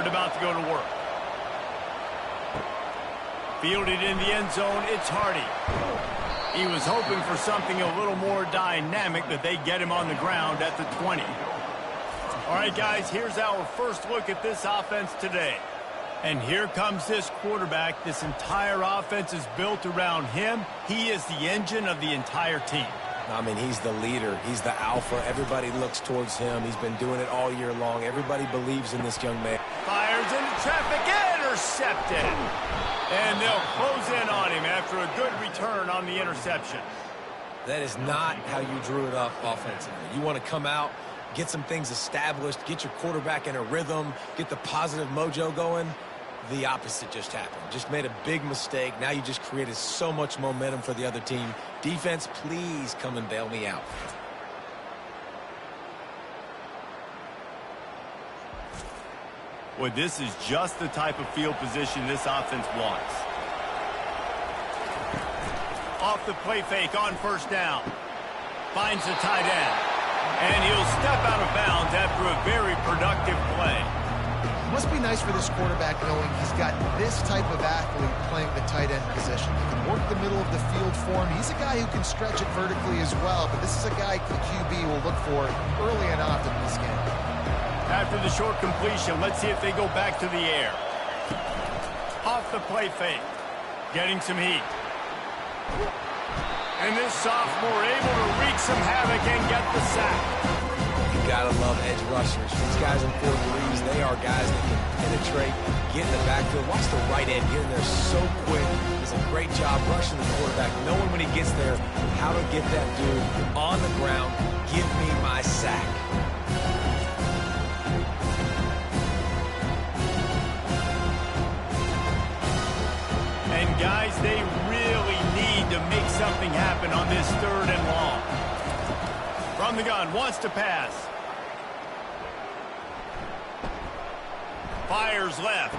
Leonard about to go to work. Fielded in the end zone, it's Hardy. He was hoping for something a little more dynamic, but they get him on the ground at the 20. All right, guys, here's our first look at this offense today. And here comes this quarterback. This entire offense is built around him. He is the engine of the entire team. I mean, he's the leader. He's the alpha. Everybody looks towards him. He's been doing it all year long. Everybody believes in this young man. Fires into traffic, intercepted. And they'll close in on him after a good return on the interception. That is not how you drew it up offensively. You want to come out, get some things established, get your quarterback in a rhythm, get the positive mojo going. The opposite just happened. Just made a big mistake. Now you just created so much momentum for the other team. Defense, please come and bail me out. Well, this is just the type of field position this offense wants. Off the play fake on first down. Finds the tight end. And he'll step out of bounds after a very productive play. It must be nice for this quarterback knowing he's got this type of athlete playing the tight end position. He can work the middle of the field for him. He's a guy who can stretch it vertically as well, but this is a guy the QB will look for early and often in this game. After the short completion, let's see if they go back to the air. Off the play fake. Getting some heat. And this sophomore able to wreak some havoc and get the sack. You gotta love edge rushers. These guys in 4-3s, they are guys that can penetrate, get in the backfield. Watch the right end here and there so quick. Does a great job rushing the quarterback, knowing when he gets there how to get that dude on the ground. Give me my sack. And guys, they really need to make something happen on this 3rd and long. From the gun, wants to pass. Fires left.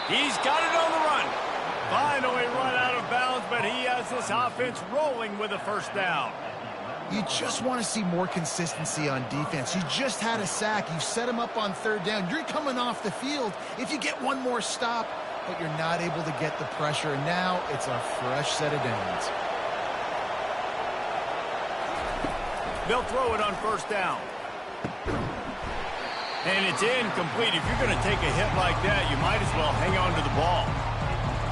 He's got it on the run. Finally run out of bounds, but he has this offense rolling with a first down. You just want to see more consistency on defense. You just had a sack. You set him up on 3rd down. You're coming off the field. If you get one more stop, but you're not able to get the pressure, and now it's a fresh set of downs. They'll throw it on first down. And it's incomplete. If you're going to take a hit like that, you might as well hang on to the ball.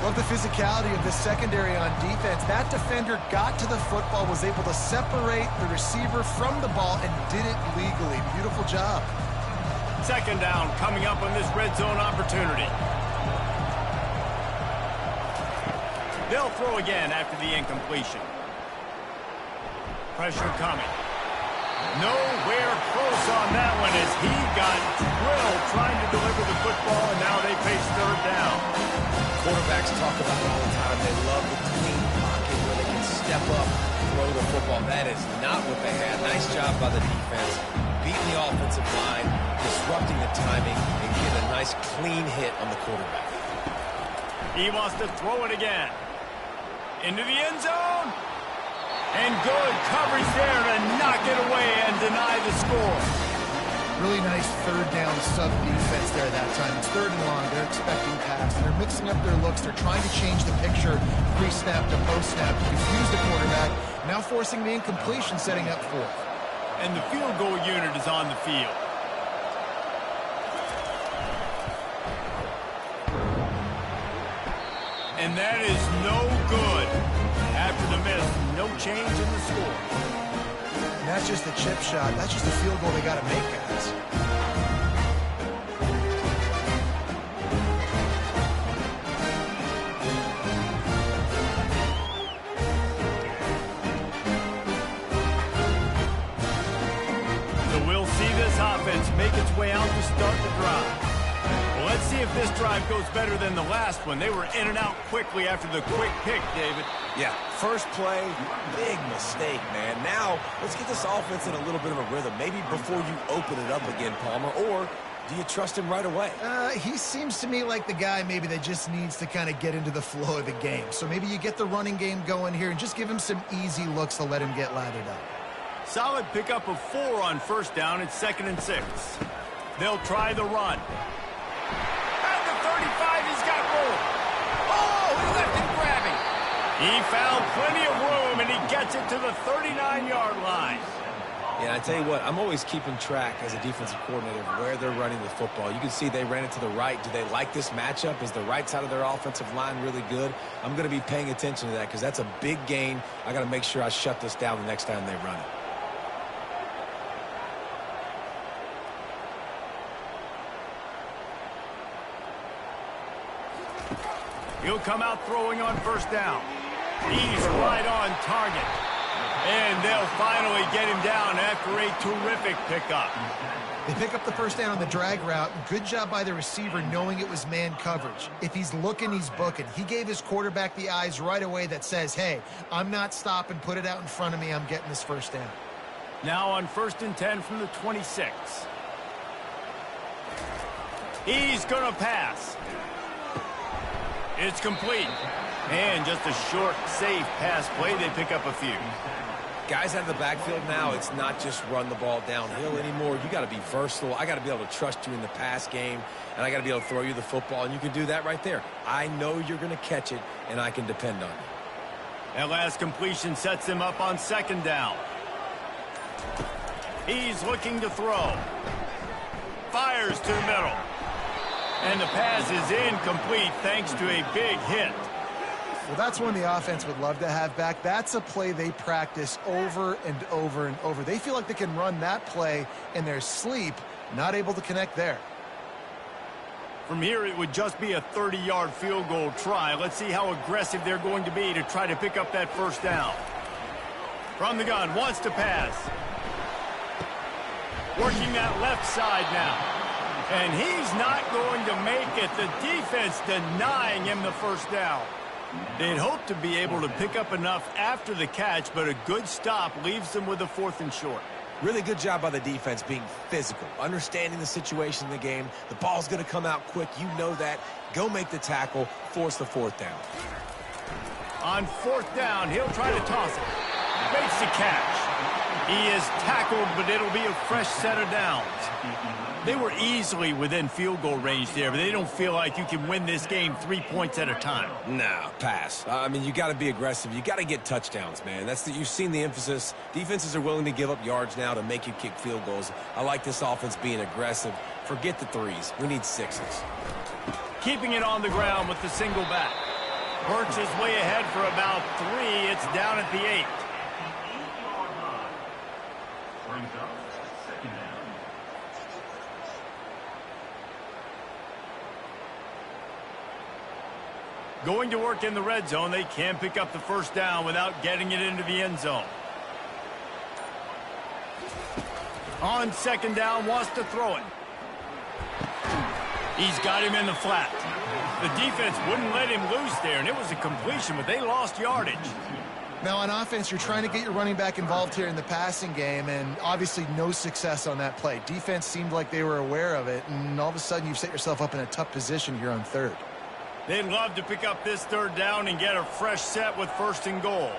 Love the physicality of the secondary on defense. That defender got to the football, was able to separate the receiver from the ball, and did it legally. Beautiful job. 2nd down coming up on this red zone opportunity. They'll throw again after the incompletion. Pressure coming. Nowhere close on that one as he got drilled trying to deliver the football, and now they face 3rd down. Quarterbacks talk about it all the time. They love the clean pocket where they can step up, throw the football. That is not what they had. Nice job by the defense. Beating the offensive line, disrupting the timing, and get a nice clean hit on the quarterback. He wants to throw it again. Into the end zone. And good coverage there to knock it away and deny the score. Really nice 3rd down sub defense there that time. It's 3rd and long. They're expecting pass. They're mixing up their looks. They're trying to change the picture pre-snap to post-snap to confuse the quarterback. Now forcing the incompletion, setting up 4th. And the field goal unit is on the field. And that is no good. After the miss, no change in the score. And that's just a chip shot. That's just a field goal they got to make, guys. So we'll see this offense make its way out to start the drive. Well, let's see if this drive goes better than the last one. They were in and out quickly after the quick pick, David. Yeah, first play, big mistake, man. Now, let's get this offense in a little bit of a rhythm. Maybe before you open it up again, Palmer, or do you trust him right away? He seems to me like the guy maybe that just needs to kind of get into the flow of the game. So maybe you get the running game going here and just give him some easy looks to let him get lathered up. Solid pickup of 4 on first down. It's 2nd and 6. They'll try the run. He found plenty of room, and he gets it to the 39-yard line. Yeah, I tell you what, I'm always keeping track as a defensive coordinator of where they're running the football. You can see they ran it to the right. Do they like this matchup? Is the right side of their offensive line really good? I'm going to be paying attention to that because that's a big gain. I got to make sure I shut this down the next time they run it. He'll come out throwing on first down. He's right on target. And they'll finally get him down after a terrific pickup. They pick up the first down on the drag route. Good job by the receiver knowing it was man coverage. If he's looking, he's booking. He gave his quarterback the eyes right away that says, hey, I'm not stopping. Put it out in front of me. I'm getting this first down. Now on 1st and 10 from the 26. He's going to pass. It's complete. And just a short, safe pass play. They pick up a few. Guys out of the backfield now, it's not just run the ball downhill anymore. You got to be versatile. I got to be able to trust you in the pass game, and I got to be able to throw you the football, and you can do that right there. I know you're going to catch it, and I can depend on you. That last completion sets him up on 2nd down. He's looking to throw. Fires to the middle. And the pass is incomplete thanks to a big hit. Well, that's one the offense would love to have back. That's a play they practice over and over and over. They feel like they can run that play in their sleep, not able to connect there. From here, it would just be a 30-yard field goal try. Let's see how aggressive they're going to be to try to pick up that first down. From the gun, wants to pass. Working that left side now. And he's not going to make it. The defense denying him the first down. They'd hope to be able to pick up enough after the catch, but a good stop leaves them with a 4th and short. Really good job by the defense being physical, understanding the situation in the game. The ball's going to come out quick. You know that. Go make the tackle, force the 4th down. On 4th down, he'll try to toss it. Makes the catch. He is tackled, but it'll be a fresh set of downs. They were easily within field goal range there, but they don't feel like you can win this game 3 points at a time. Nah, pass. I mean, you got to be aggressive. You got to get touchdowns, man. You've seen the emphasis. Defenses are willing to give up yards now to make you kick field goals. I like this offense being aggressive. Forget the 3s. We need 6s. Keeping it on the ground with the single back. Works his way ahead for about 3. It's down at the 8. Going to work in the red zone. They can pick up the first down without getting it into the end zone. On 2nd down, wants to throw it. He's got him in the flat. The defense wouldn't let him loose there, and it was a completion, but they lost yardage. Now, on offense, you're trying to get your running back involved here in the passing game, and obviously no success on that play. Defense seemed like they were aware of it, and all of a sudden you've set yourself up in a tough position here on 3rd. They'd love to pick up this 3rd down and get a fresh set with 1st and goal.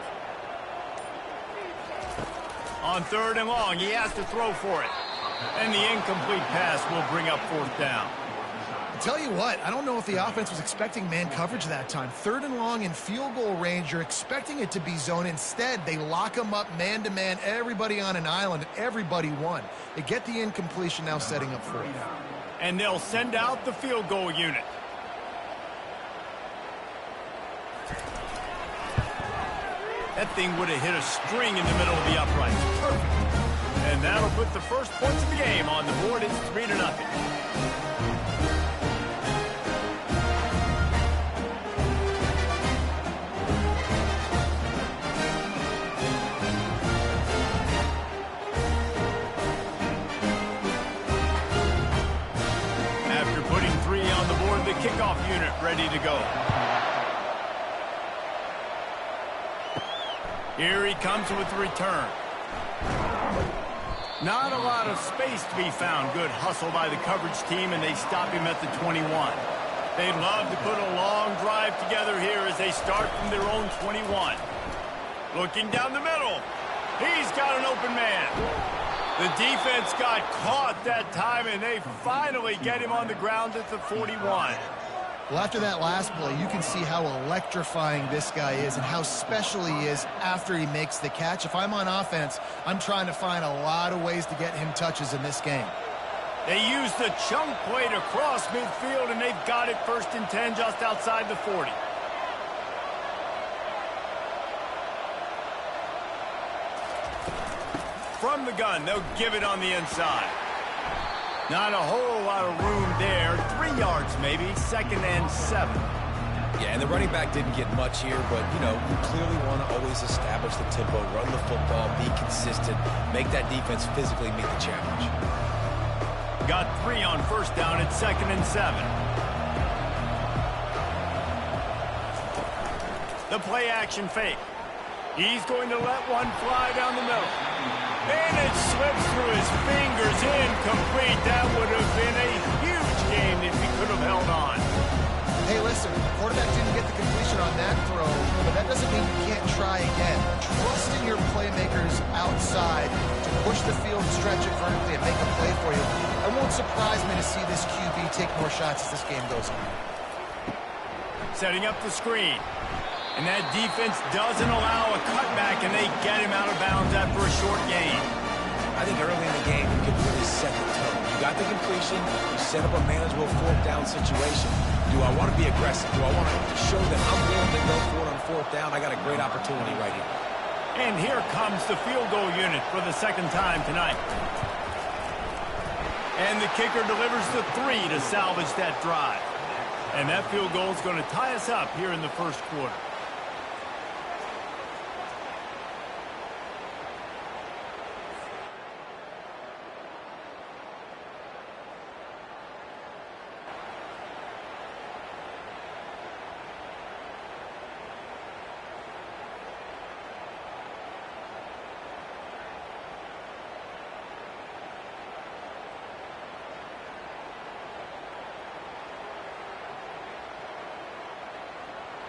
On 3rd and long, he has to throw for it. And the incomplete pass will bring up 4th down. I'll tell you what, I don't know if the offense was expecting man coverage that time. 3rd and long in field goal range, you're expecting it to be zone. Instead, they lock them up man-to-man, everybody on an island, everybody won. They get the incompletion, now setting up 4th. And they'll send out the field goal unit. That thing would have hit a string in the middle of the upright. Perfect. And that'll put the first points of the game on the board. It's 3-0. After putting 3 on the board, the kickoff unit ready to go. Here he comes with the return. Not a lot of space to be found. Good hustle by the coverage team, and they stop him at the 21. They'd love to put a long drive together here as they start from their own 21. Looking down the middle. He's got an open man. The defense got caught that time, and they finally get him on the ground at the 41. Well, after that last play, you can see how electrifying this guy is and how special he is after he makes the catch. If I'm on offense, I'm trying to find a lot of ways to get him touches in this game. They use the chunk play to cross midfield, and they've got it 1st and 10 just outside the 40. From the gun, they'll give it on the inside. Not a whole lot of room there. 3 yards maybe, 2nd and 7. Yeah, and the running back didn't get much here, but, you know, you clearly want to always establish the tempo, run the football, be consistent, make that defense physically meet the challenge. Got 3 on 1st down at 2nd and 7. The play action fake. He's going to let one fly down the middle. And it slips through his fingers, incomplete. That would have been a huge game if he could have held on. Hey, listen, the quarterback didn't get the completion on that throw, but that doesn't mean you can't try again. Trust in your playmakers outside to push the field, stretch it vertically, and make a play for you. It won't surprise me to see this QB take more shots as this game goes on. Setting up the screen. And that defense doesn't allow a cutback, and they get him out of bounds after a short gain. I think early in the game, you can really set the tone. You got the completion. You set up a manageable 4th down situation. Do I want to be aggressive? Do I want to show that I'm willing to go for it on 4th down? I got a great opportunity right here. And here comes the field goal unit for the 2nd time tonight. And the kicker delivers the 3 to salvage that drive. And that field goal is going to tie us up here in the 1st quarter.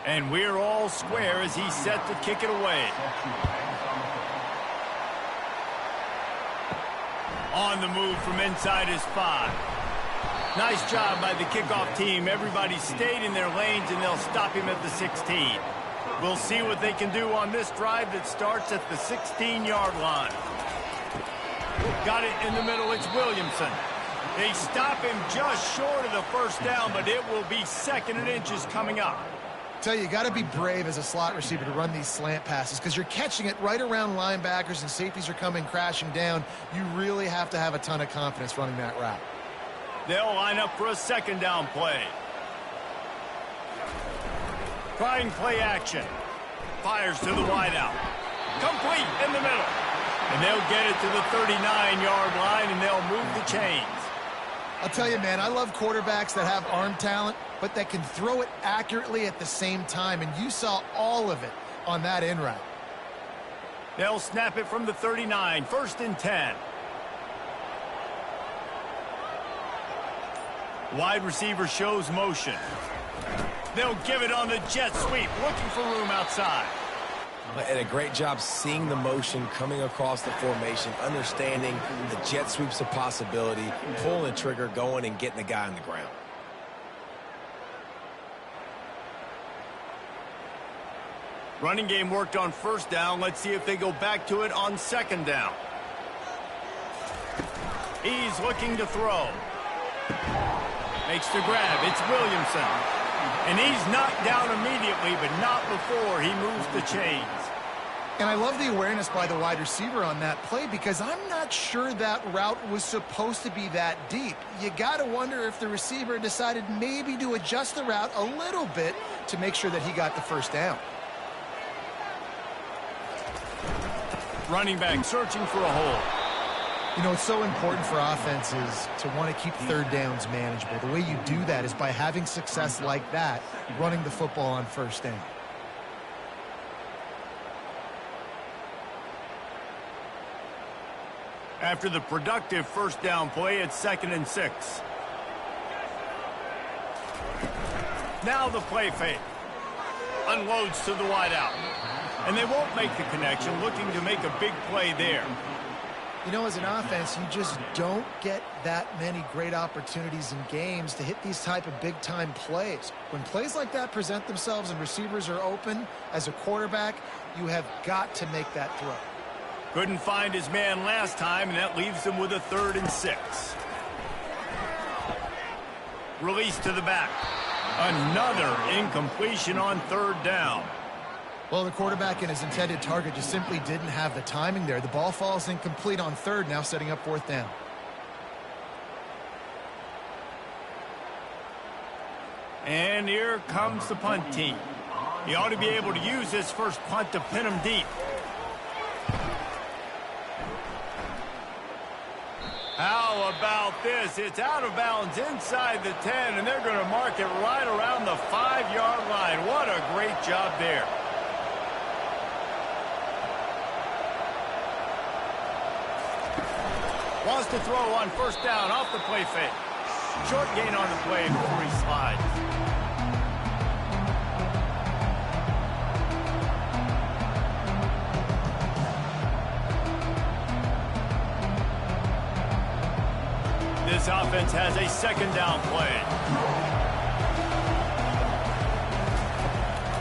And we're all square as he's set to kick it away. On the move from inside his 5. Nice job by the kickoff team. Everybody stayed in their lanes, and they'll stop him at the 16. We'll see what they can do on this drive that starts at the 16-yard line. Got it in the middle. It's Williamson. They stop him just short of the 1st down, but it will be 2nd and inches coming up. Tell you got to be brave as a slot receiver to run these slant passes because you're catching it right around linebackers and safeties are coming crashing down. You really have to have a ton of confidence running that route. They'll line up for a 2nd down play. Trying play action. Fires to the wideout. Complete in the middle. And they'll get it to the 39-yard line, and they'll move the chains. I'll tell you, man, I love quarterbacks that have arm talent, but that can throw it accurately at the same time, and you saw all of it on that in route. They'll snap it from the 39, 1st and 10. Wide receiver shows motion. They'll give it on the jet sweep, looking for room outside. And a great job seeing the motion coming across the formation, understanding the jet sweep's a possibility, pulling the trigger, going and getting the guy on the ground. Running game worked on 1st down. Let's see if they go back to it on 2nd down. He's looking to throw. Makes the grab. It's Williamson. And he's knocked down immediately, but not before he moves the chains. And I love the awareness by the wide receiver on that play because I'm not sure that route was supposed to be that deep. You got to wonder if the receiver decided maybe to adjust the route a little bit to make sure that he got the 1st down. Running back searching for a hole. You know, it's so important for offenses to want to keep 3rd downs manageable. The way you do that is by having success like that, running the football on 1st down. After the productive 1st down play, it's 2nd and 6. Now the play fake. Unloads to the wideout. And they won't make the connection, looking to make a big play there. You know, as an offense, you just don't get that many great opportunities in games to hit these type of big-time plays. When plays like that present themselves and receivers are open, as a quarterback, you have got to make that throw. Couldn't find his man last time, and that leaves him with a 3rd and 6. Release to the back. Another incompletion on 3rd down. Well, the quarterback and his intended target just simply didn't have the timing there. The ball falls incomplete on 3rd, now setting up 4th down. And here comes the punt team. He ought to be able to use this first punt to pin him deep. How about this? It's out of bounds inside the 10, and they're going to mark it right around the 5-yard line. What a great job there. Wants to throw on 1st down off the play fake. Short gain on the play before he slides. This offense has a 2nd down play.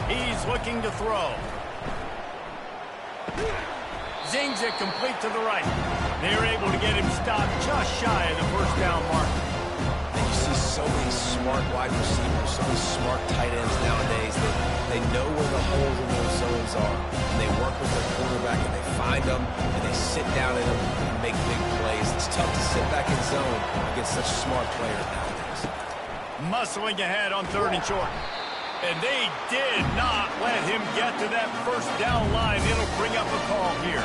He's looking to throw. Zings it complete to the right. They're able to get him stopped just shy of the 1st down mark. And you see so many smart wide receivers, so many smart tight ends nowadays that they know where the holes in those zones are. And they work with their quarterback and they find them and they sit down in them and make big plays. It's tough to sit back in zone against such smart players nowadays. Muscling ahead on 3rd and short. And they did not let him get to that 1st down line. It'll bring up a call here.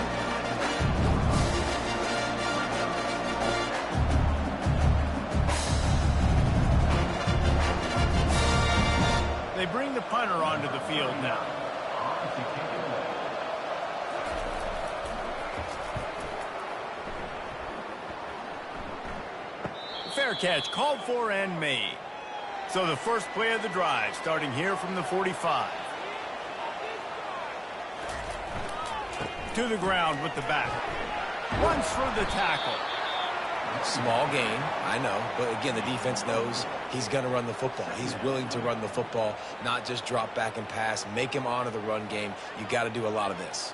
They bring the punter onto the field now. Fair catch called for and made. So the first play of the drive, starting here from the 45. To the ground with the back. Runs through the tackle. Small gain, I know, but again, the defense knows he's going to run the football. He's willing to run the football, not just drop back and pass, make him honor the run game. You got to do a lot of this.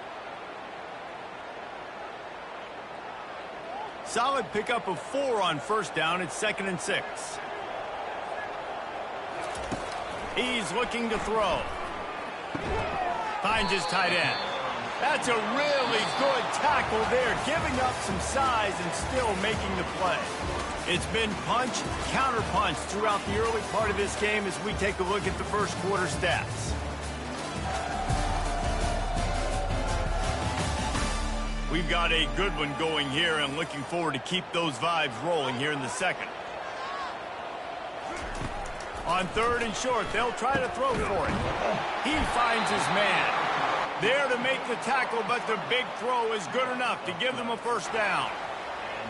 Solid pickup of 4 on 1st down. It's 2nd and 6. He's looking to throw. Finds his tight end. That's a really good tackle there, giving up some size and still making the play. It's been punch, counter-punch throughout the early part of this game as we take a look at the first quarter stats. We've got a good one going here and looking forward to keep those vibes rolling here in the 2nd. On 3rd and short, they'll try to throw for it. He finds his man. There to make the tackle, but the big throw is good enough to give them a 1st down.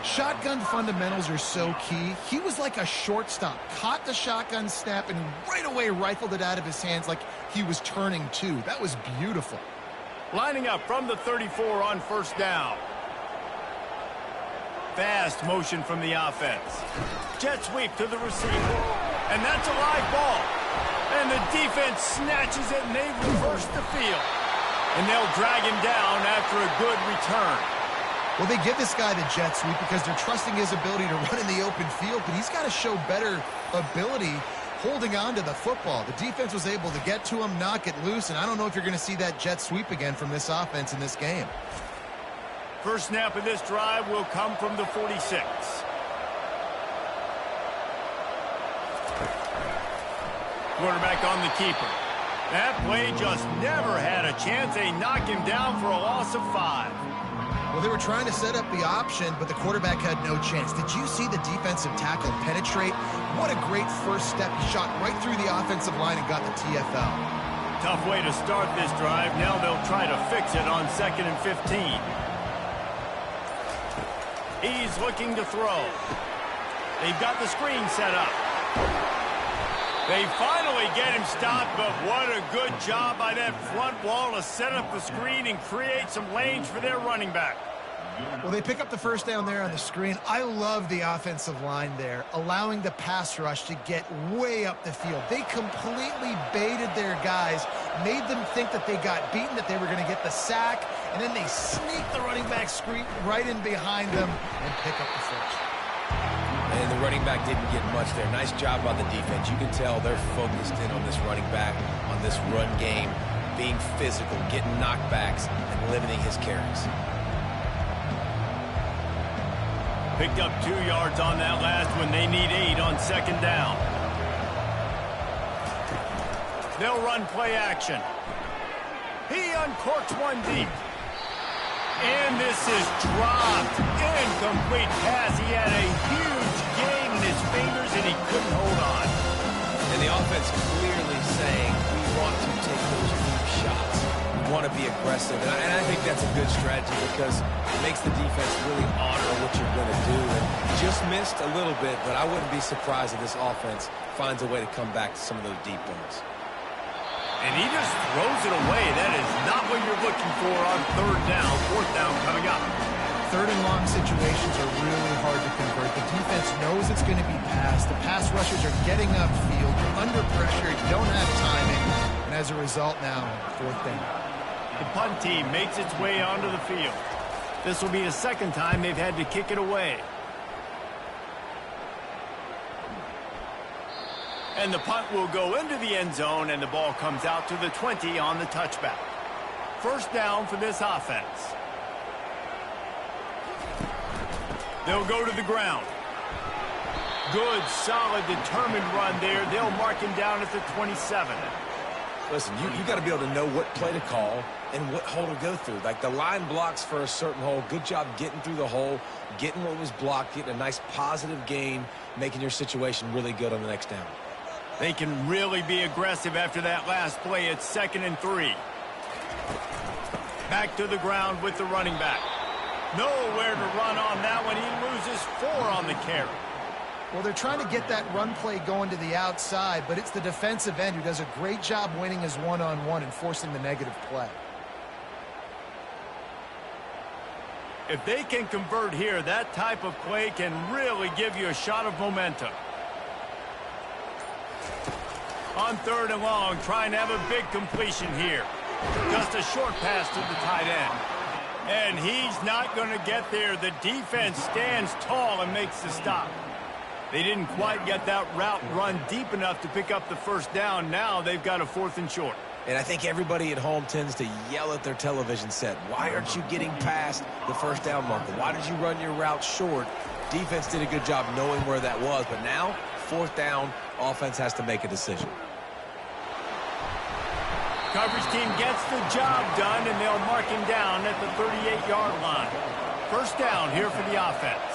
Shotgun fundamentals are so key. He was like a shortstop, caught the shotgun snap, and right away rifled it out of his hands like he was turning two. That was beautiful. Lining up from the 34 on 1st down. Fast motion from the offense. Jet sweep to the receiver. And that's a live ball. And the defense snatches it, and they've reversed the field. And they'll drag him down after a good return. Well, they give this guy the jet sweep because they're trusting his ability to run in the open field, but he's got to show better ability holding on to the football. The defense was able to get to him, knock it loose, and I don't know if you're going to see that jet sweep again from this offense in this game. First snap of this drive will come from the 46. Quarterback on the keeper. That play just never had a chance. They knocked him down for a loss of 5. Well, they were trying to set up the option, but the quarterback had no chance. Did you see the defensive tackle penetrate? What a great first step. He shot right through the offensive line and got the TFL. Tough way to start this drive. Now they'll try to fix it on 2nd and 15. He's looking to throw. They've got the screen set up. They finally get him stopped, but what a good job by that front wall to set up the screen and create some lanes for their running back. Well, they pick up the first down there on the screen. I love the offensive line there, allowing the pass rush to get way up the field. They completely baited their guys, made them think that they got beaten, that they were going to get the sack, and then they sneak the running back screen right in behind them and pick up the first. And the running back didn't get much there. Nice job by the defense. You can tell they're focused in on this running back, on this run game, being physical, getting knockbacks, and limiting his carries. Picked up 2 yards on that last one. They need 8 on second down. They'll run play action. He uncorks one deep. And this is dropped. Incomplete pass. He had a huge gain in his fingers, and he couldn't hold on. And the offense clearly saying, we want to take those deep shots. We want to be aggressive. And I think that's a good strategy because it makes the defense really honor what you're going to do. And just missed a little bit, but I wouldn't be surprised if this offense finds a way to come back to some of those deep balls. And he just throws it away. That is not what you're looking for on third down. Fourth down coming up. Third and long situations are really hard to convert. The defense knows it's going to be passed. The pass rushers are getting upfield. You're under pressure. You don't have timing. And as a result now, fourth down. The punt team makes its way onto the field. This will be the second time they've had to kick it away. And the punt will go into the end zone, and the ball comes out to the 20 on the touchback. First down for this offense. They'll go to the ground. Good, solid, determined run there. They'll mark him down at the 27. Listen, you got to be able to know what play to call and what hole to go through. Like the line blocks for a certain hole. Good job getting through the hole, getting what was blocked, getting a nice positive gain, making your situation really good on the next down. They can really be aggressive after that last play. It's 2nd and 3. Back to the ground with the running back. Nowhere to run on that one. He loses 4 on the carry. Well, they're trying to get that run play going to the outside, but it's the defensive end who does a great job winning his one-on-one and forcing the negative play. If they can convert here, that type of play can really give you a shot of momentum. On third and long, trying to have a big completion here. Just a short pass to the tight end. And he's not going to get there. The defense stands tall and makes the stop. They didn't quite get that route run deep enough to pick up the first down. Now they've got a 4th and short. And I think everybody at home tends to yell at their television set. Why aren't you getting past the first down marker? Why did you run your route short? Defense did a good job knowing where that was. But now, 4th down, offense has to make a decision. Coverage team gets the job done, and they'll mark him down at the 38-yard line. First down here for the offense.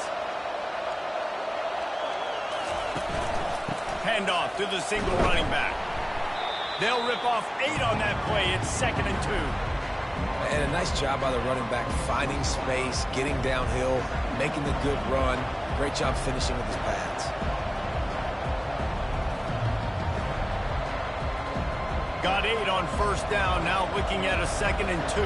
Handoff to the single running back. They'll rip off 8 on that play. It's 2nd and 2. And a nice job by the running back, finding space, getting downhill, making the good run. Great job finishing with his pads. Got 8 on first down, now looking at a 2nd and 2.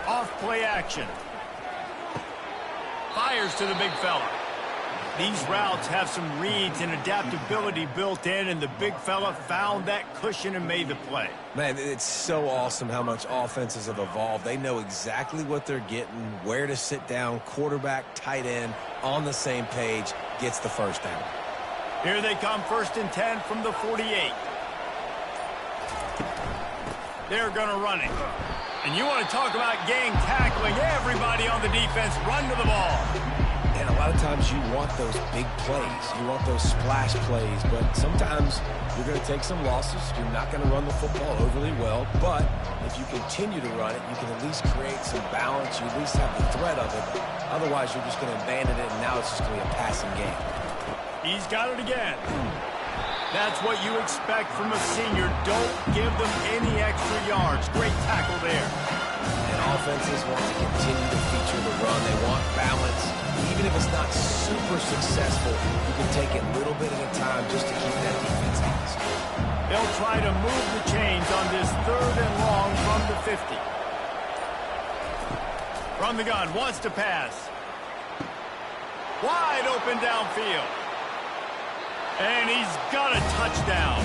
Off play action. Fires to the big fella. These routes have some reads and adaptability built in, and the big fella found that cushion and made the play. Man, it's so awesome how much offenses have evolved. They know exactly what they're getting, where to sit down, quarterback, tight end, on the same page, gets the first down. Here they come, 1st and 10 from the 48. They're going to run it. And you want to talk about gang tackling. Everybody on the defense run to the ball. And a lot of times you want those big plays. You want those splash plays. But sometimes you're going to take some losses. You're not going to run the football overly well. But if you continue to run it, you can at least create some balance. You at least have the threat of it. Otherwise, you're just going to abandon it, and now it's just going to be a passing game. He's got it again. That's what you expect from a senior. Don't give them any extra yards. Great tackle there. And offenses want to continue to feature the run. They want balance. Even if it's not super successful, you can take it a little bit at a time just to keep that defense honest. They'll try to move the chains on this 3rd and long from the 50. From the gun, wants to pass. Wide open downfield. And he's got a touchdown.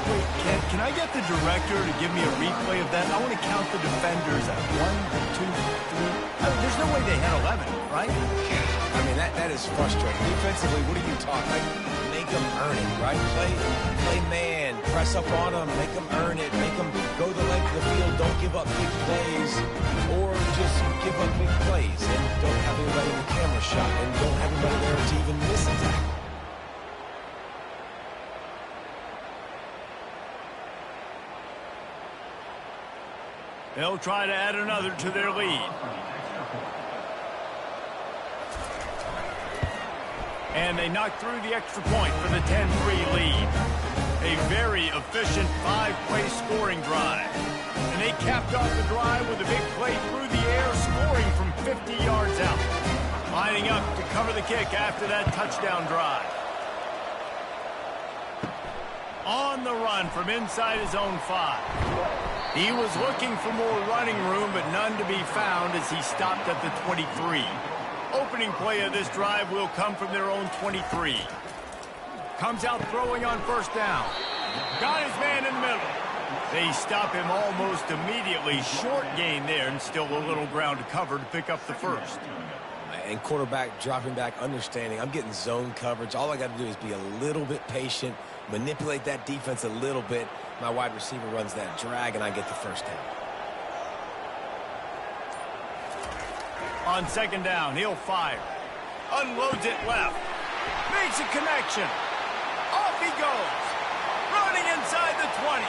Wait, can I get the director to give me a replay of that? I want to count the defenders at 1, 2, 3. There's no way they had 11, right? I mean, that is frustrating. Defensively, what are you talking? Like, make them earn it, right? Play man, press up on them, make them earn it, make them go the length of the field, don't give up big plays, or just give up big plays and don't have anybody in the camera shot and don't have anybody there to even miss a tackle. They'll try to add another to their lead. And they knock through the extra point for the 10-3 lead. A very efficient 5-play scoring drive. And they capped off the drive with a big play through the air, scoring from 50 yards out. Lining up to cover the kick after that touchdown drive. On the run from inside his own 5. He was looking for more running room, but none to be found as he stopped at the 23. Opening play of this drive will come from their own 23. Comes out throwing on 1st down. Got his man in the middle. They stop him almost immediately. Short gain there and still a little ground to cover to pick up the 1st. And quarterback dropping back, understanding I'm getting zone coverage. All I got to do is be a little bit patient, manipulate that defense a little bit. My wide receiver runs that drag, and I get the 1st down. On 2nd down, he'll fire. Unloads it left. Makes a connection. Off he goes. Running inside the 20.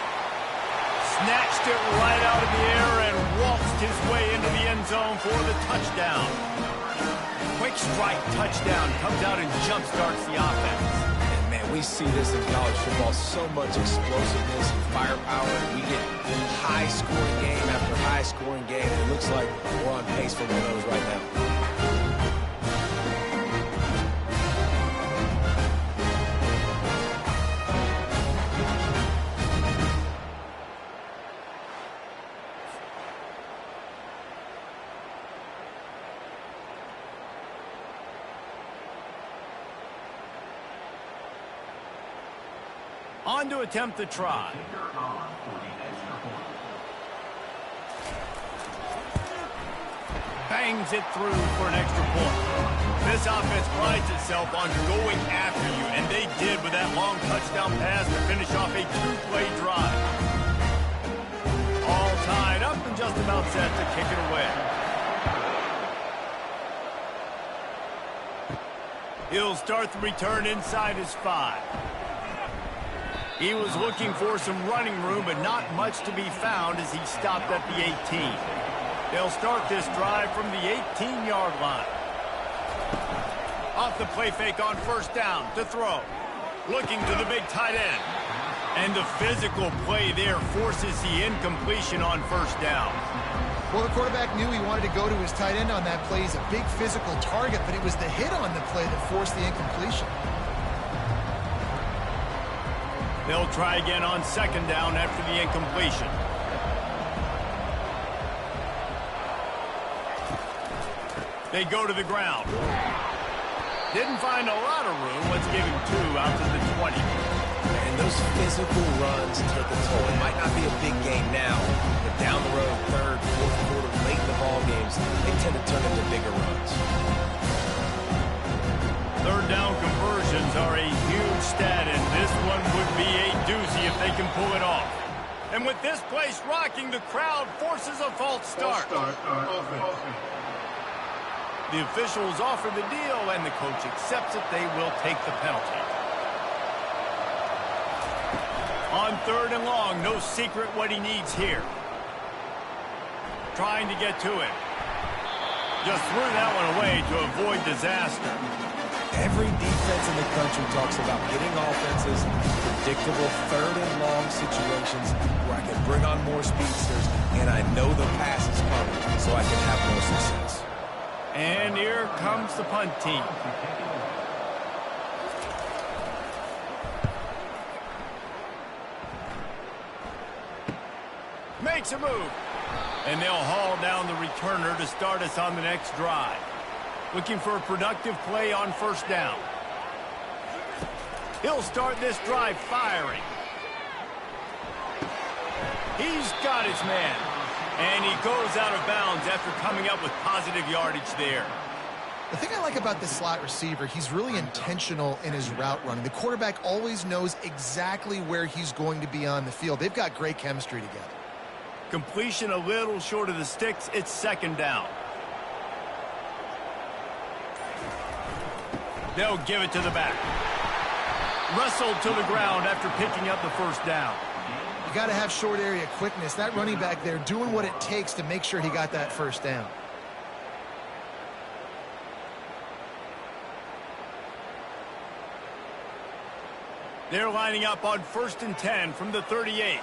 Snatched it right out of the air and waltzed his way into the end zone for the touchdown. Quick strike touchdown. Comes out and jump-starts the offense. And, man, we see this in college football. So much explosiveness and firepower. We get high-scoring game after high-scoring game. It looks like we're on pace for one of those right now. On to attempt the try. Bangs it through for an extra point. This offense prides itself on going after you, and they did with that long touchdown pass to finish off a 2-play drive. All tied up and just about set to kick it away. He'll start the return inside his 5. He was looking for some running room, but not much to be found as he stopped at the 18. They'll start this drive from the 18-yard line. Off the play fake on 1st down to throw. Looking to the big tight end. And the physical play there forces the incompletion on 1st down. Well, the quarterback knew he wanted to go to his tight end on that play. He's a big physical target, but it was the hit on the play that forced the incompletion. They'll try again on 2nd down after the incompletion. They go to the ground. Didn't find a lot of room. Let's give him 2 out to the 20. And those physical runs take a toll. It might not be a big game now, but down the road, 3rd, 4th quarter, late in the ball games, they tend to turn into bigger runs. 3rd down conversions are a huge stat, and this one would be a doozy if they can pull it off. And with this place rocking, the crowd forces a false start. The officials offer the deal, and the coach accepts it. They will take the penalty. On 3rd and long, no secret what he needs here. Trying to get to it. Just threw that one away to avoid disaster. Every defense in the country talks about getting offenses in predictable 3rd and long situations where I can bring on more speedsters and I know the pass is coming so I can have more success. And here comes the punt team. Makes a move. And they'll haul down the returner to start us on the next drive. Looking for a productive play on first down. He'll start this drive firing. He's got his man. And he goes out of bounds after coming up with positive yardage there. The thing I like about this slot receiver, he's really intentional in his route running. The quarterback always knows exactly where he's going to be on the field. They've got great chemistry together. Completion a little short of the sticks. It's second down. They'll give it to the back. Wrestled to the ground after picking up the first down. You got to have short area quickness. That running back there doing what it takes to make sure he got that first down. They're lining up on 1st and 10 from the 38.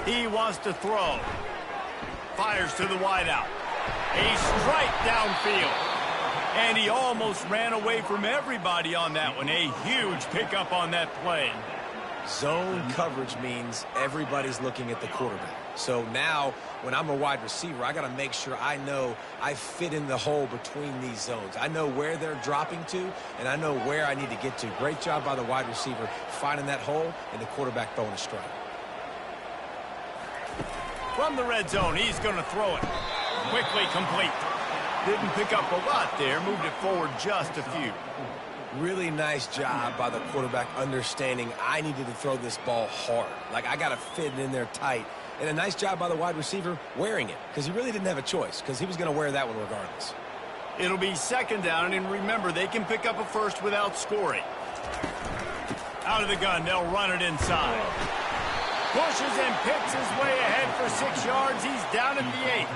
He wants to throw. Fires to the wideout. A strike downfield. And he almost ran away from everybody on that one. A huge pickup on that play. Zone coverage means everybody's looking at the quarterback. So now, when I'm a wide receiver, I got to make sure I know I fit in the hole between these zones. I know where they're dropping to, and I know where I need to get to. Great job by the wide receiver finding that hole, and the quarterback throwing a strike. From the red zone, he's going to throw it. Quickly complete. Didn't pick up a lot there, moved it forward just a few. Really nice job by the quarterback understanding I needed to throw this ball hard. Like, I got to fit it in there tight. And a nice job by the wide receiver wearing it, because he really didn't have a choice, because he was going to wear that one regardless. It'll be second down, and remember, they can pick up a first without scoring. Out of the gun, they'll run it inside. Pushes and picks his way ahead for 6 yards. He's down at the 8.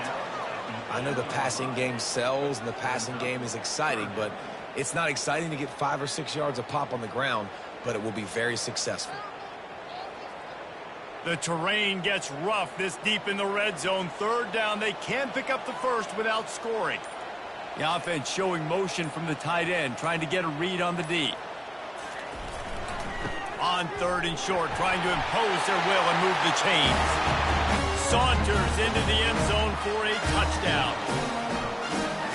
I know the passing game sells, and the passing game is exciting, but it's not exciting to get 5 or 6 yards a pop on the ground, but it will be very successful. The terrain gets rough this deep in the red zone. Third down, they can pick up the first without scoring. The offense showing motion from the tight end, trying to get a read on the D. On 3rd and short, trying to impose their will and move the chains. Saunters into the end zone for a touchdown.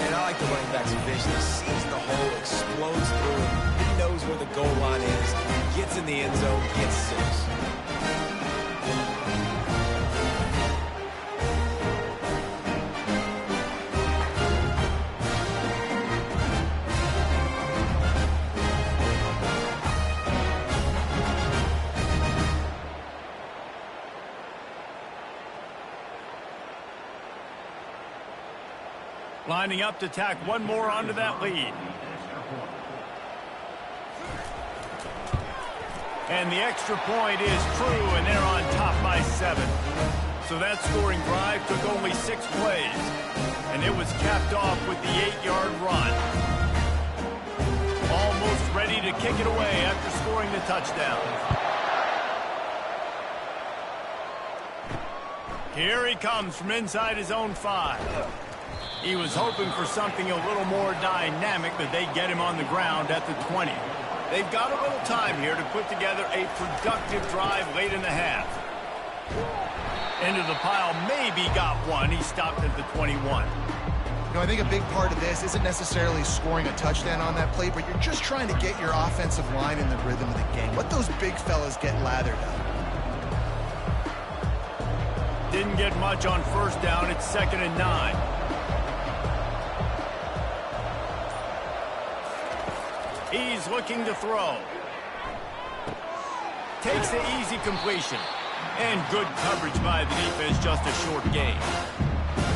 And I like the running back's vision. He sees the hole, explodes through it. He knows where the goal line is. Gets in the end zone, gets 6. Lining up to tack one more onto that lead. And the extra point is true, and they're on top by 7. So that scoring drive took only 6 plays. And it was capped off with the 8-yard run. Almost ready to kick it away after scoring the touchdown. Here he comes from inside his own 5. He was hoping for something a little more dynamic, but they get him on the ground at the 20. They've got a little time here to put together a productive drive late in the half. Into the pile, maybe got one. He stopped at the 21. You know, I think a big part of this isn't necessarily scoring a touchdown on that play, but you're just trying to get your offensive line in the rhythm of the game. Let those big fellas get lathered up. Didn't get much on first down. It's 2nd and 9. He's looking to throw. Takes the easy completion. And good coverage by the defense, just a short gain.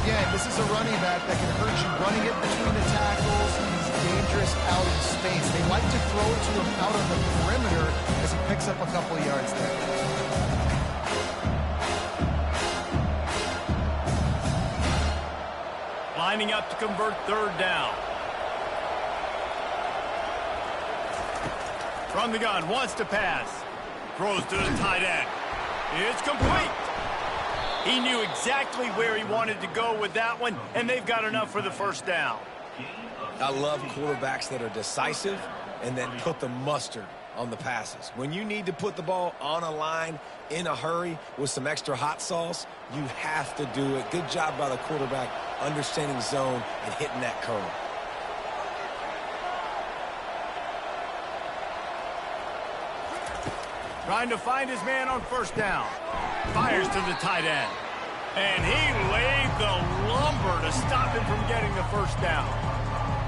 Again, this is a running back that can hurt you running it between the tackles. He's dangerous out in space. They like to throw it to him out on the perimeter as he picks up a couple of yards there. Lining up to convert 3rd down. From the gun, wants to pass. Throws to the tight end. It's complete. He knew exactly where he wanted to go with that one, and they've got enough for the first down. I love quarterbacks that are decisive and then put the mustard on the passes. When you need to put the ball on a line in a hurry with some extra hot sauce, you have to do it. Good job by the quarterback understanding zone and hitting that curl. Trying to find his man on first down. Fires to the tight end. And he laid the lumber to stop him from getting the first down.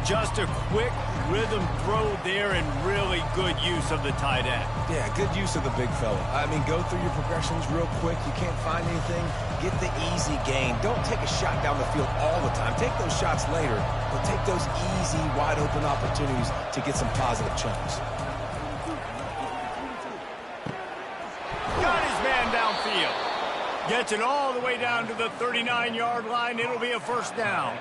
Just a quick rhythm throw there and really good use of the tight end. Yeah, good use of the big fella. I mean, go through your progressions real quick. You can't find anything, get the easy gain. Don't take a shot down the field all the time. Take those shots later, but take those easy, wide-open opportunities to get some positive chunks. Got his man downfield. Gets it all the way down to the 39-yard line. It'll be a first down.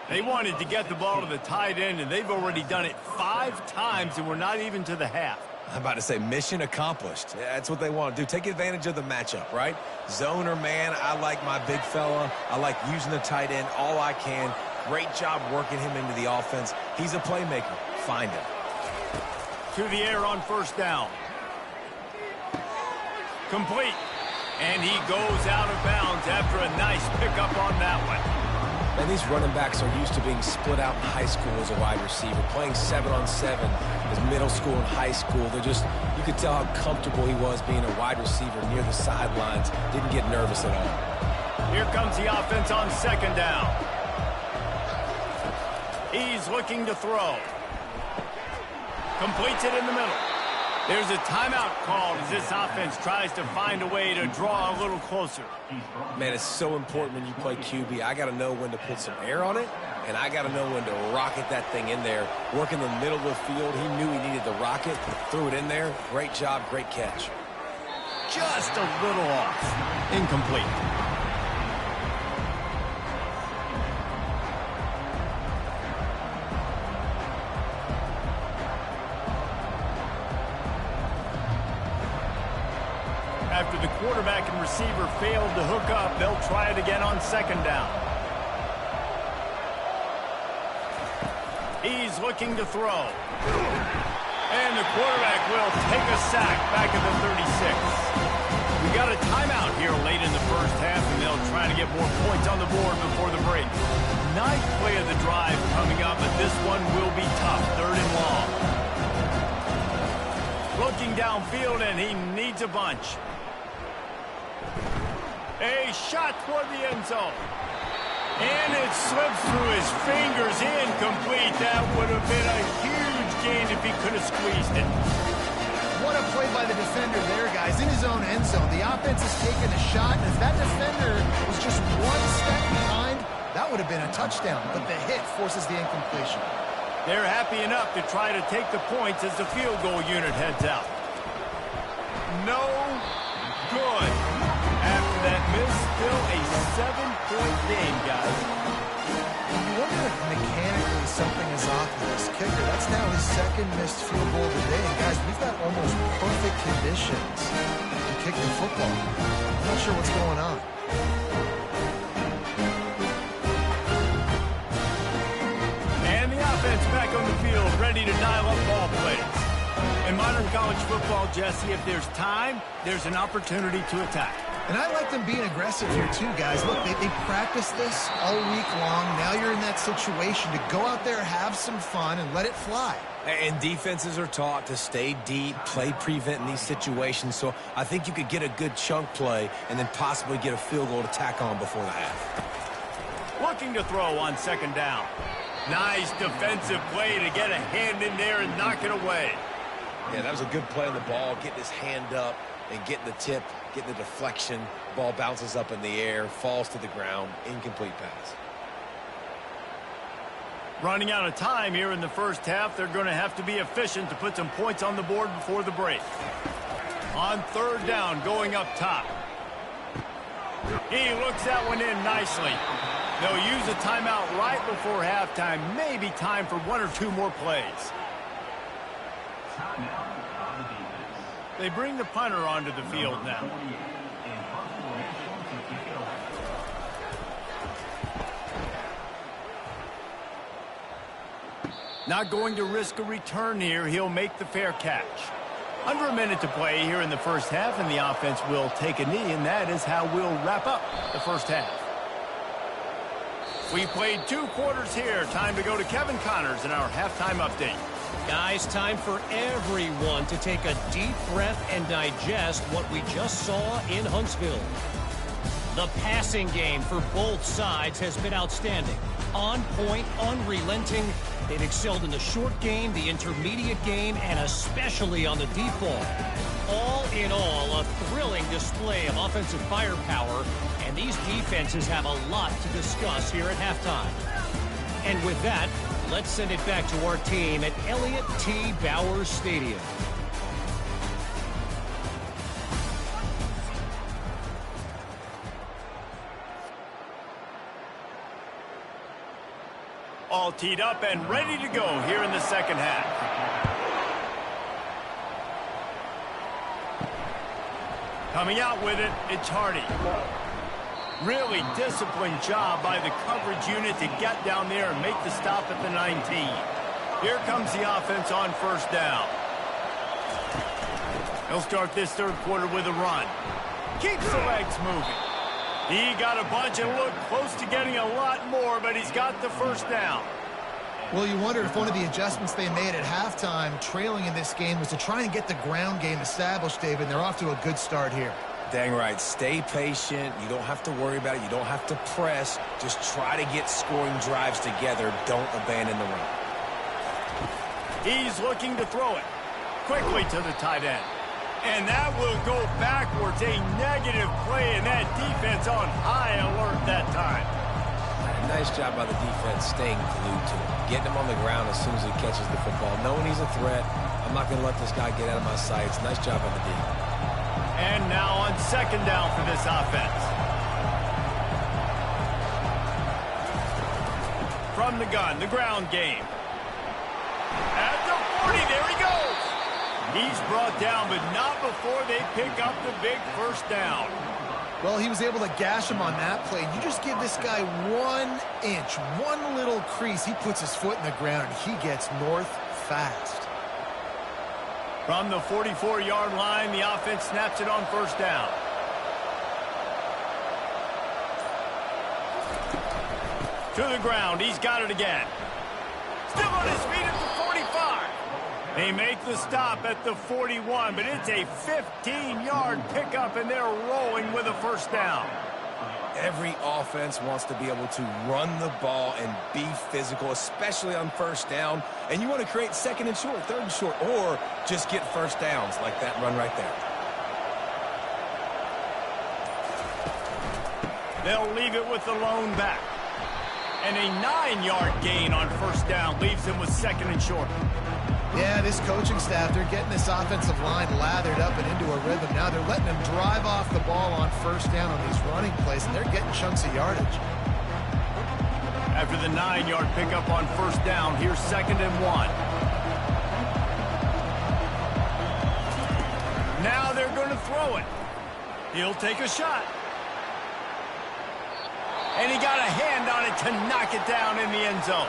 They wanted to get the ball to the tight end, and they've already done it 5 times, and we're not even to the half. I'm about to say mission accomplished. That's what they want to do. Take advantage of the matchup, right? Zone or man, I like my big fella. I like using the tight end all I can. Great job working him into the offense. He's a playmaker. Find him. To the air on first down. Complete. And he goes out of bounds after a nice pickup on that one. And these running backs are used to being split out in high school as a wide receiver, playing 7-on-7 as middle school and high school. You could tell how comfortable he was being a wide receiver near the sidelines. Didn't get nervous at all. Here comes the offense on second down. He's looking to throw. Completes it in the middle. There's a timeout called as this offense tries to find a way to draw a little closer. Man, it's so important when you play QB. I got to know when to put some air on it, and I got to know when to rocket that thing in there. Work in the middle of the field. He knew he needed the rocket, threw it in there. Great job, great catch. Just a little off. Incomplete. After the quarterback and receiver failed to hook up, they'll try it again on second down. He's looking to throw. And the quarterback will take a sack back at the 36. We got a timeout here late in the first half, and they'll try to get more points on the board before the break. Ninth play of the drive coming up, but this one will be tough. 3rd and long. Looking downfield, and he needs a bunch. A shot toward the end zone. And it slips through his fingers. Incomplete. That would have been a huge gain if he could have squeezed it. What a play by the defender there, guys. In his own end zone. The offense has taken a shot, and if that defender was just one step behind, that would have been a touchdown. But the hit forces the incompletion. They're happy enough to try to take the points as the field goal unit heads out. No good. After that miss, still a 7-point game, guys. You wonder if mechanically something is off with this kicker. That's now his 2nd missed field goal today. And guys, we've got almost perfect conditions to kick the football. I'm not sure what's going on. And the offense back on the field, ready to dial up ball plays. In modern college football, Jesse, if there's time, there's an opportunity to attack. And I like them being aggressive here too, guys. Look, they practice this all week long. Now you're in that situation to go out there, have some fun, and let it fly. And defenses are taught to stay deep, play prevent in these situations. So I think you could get a good chunk play and then possibly get a field goal to tack on before the half. Looking to throw on second down. Nice defensive play to get a hand in there and knock it away. Yeah, that was a good play on the ball, getting his hand up and getting the tip, getting the deflection. Ball bounces up in the air, falls to the ground, incomplete pass. Running out of time here in the first half, they're going to have to be efficient to put some points on the board before the break. On 3rd down, going up top. He looks that one in nicely. They'll use a timeout right before halftime. Maybe time for 1 or 2 more plays. They bring the punter onto the field now. Not going to risk a return here. He'll make the fair catch. Under a minute to play here in the first half, and the offense will take a knee, and that is how we'll wrap up the first half. We played 2 quarters here. Time to go to Kevin Connors in our halftime update. Guys, time for everyone to take a deep breath and digest what we just saw in Huntsville. The passing game for both sides has been outstanding. On point, unrelenting. They've excelled in the short game, the intermediate game, and especially on the deep ball. All in all, a thrilling display of offensive firepower, and these defenses have a lot to discuss here at halftime. And with that, let's send it back to our team at Elliott T. Bowers Stadium. All teed up and ready to go here in the second half. Coming out with it, it's Hardy. Really disciplined job by the coverage unit to get down there and make the stop at the 19. Here comes the offense on first down. He'll start this third quarter with a run. Keeps the legs moving. He got a bunch and looked close to getting a lot more, but he's got the first down. Well, you wonder if one of the adjustments they made at halftime, trailing in this game, was to try and get the ground game established, David, and they're off to a good start here. Dang right. Stay patient. You don't have to worry about it. You don't have to press. Just try to get scoring drives together. Don't abandon the run. He's looking to throw it quickly to the tight end. And that will go backwards. A negative play, and that defense on high alert that time. Nice job by the defense staying glued to him. Getting him on the ground as soon as he catches the football. Knowing he's a threat, I'm not going to let this guy get out of my sights. Nice job by the D. And now on second down for this offense. From the gun, the ground game. At the 40, there he goes. He's brought down, but not before they pick up the big first down. Well, he was able to gash him on that play. You just give this guy 1 inch, one little crease. He puts his foot in the ground, and he gets north fast. From the 44-yard line, the offense snaps it on first down. To the ground, he's got it again. Still on his feet at the 45. They make the stop at the 41, but it's a 15-yard pickup, and they're rolling with a first down. Every offense wants to be able to run the ball and be physical, especially on first down. And you want to create second and short, third and short, or just get first downs like that run right there. They'll leave it with the lone back. And a 9-yard gain on first down leaves them with second and short. Yeah, this coaching staff, they're getting this offensive line lathered up and into a rhythm. Now they're letting them drive off the ball on first down on these running plays, and they're getting chunks of yardage. After the 9-yard pickup on first down, here's second and 1. Now they're going to throw it. He'll take a shot. And he got a hand on it to knock it down in the end zone.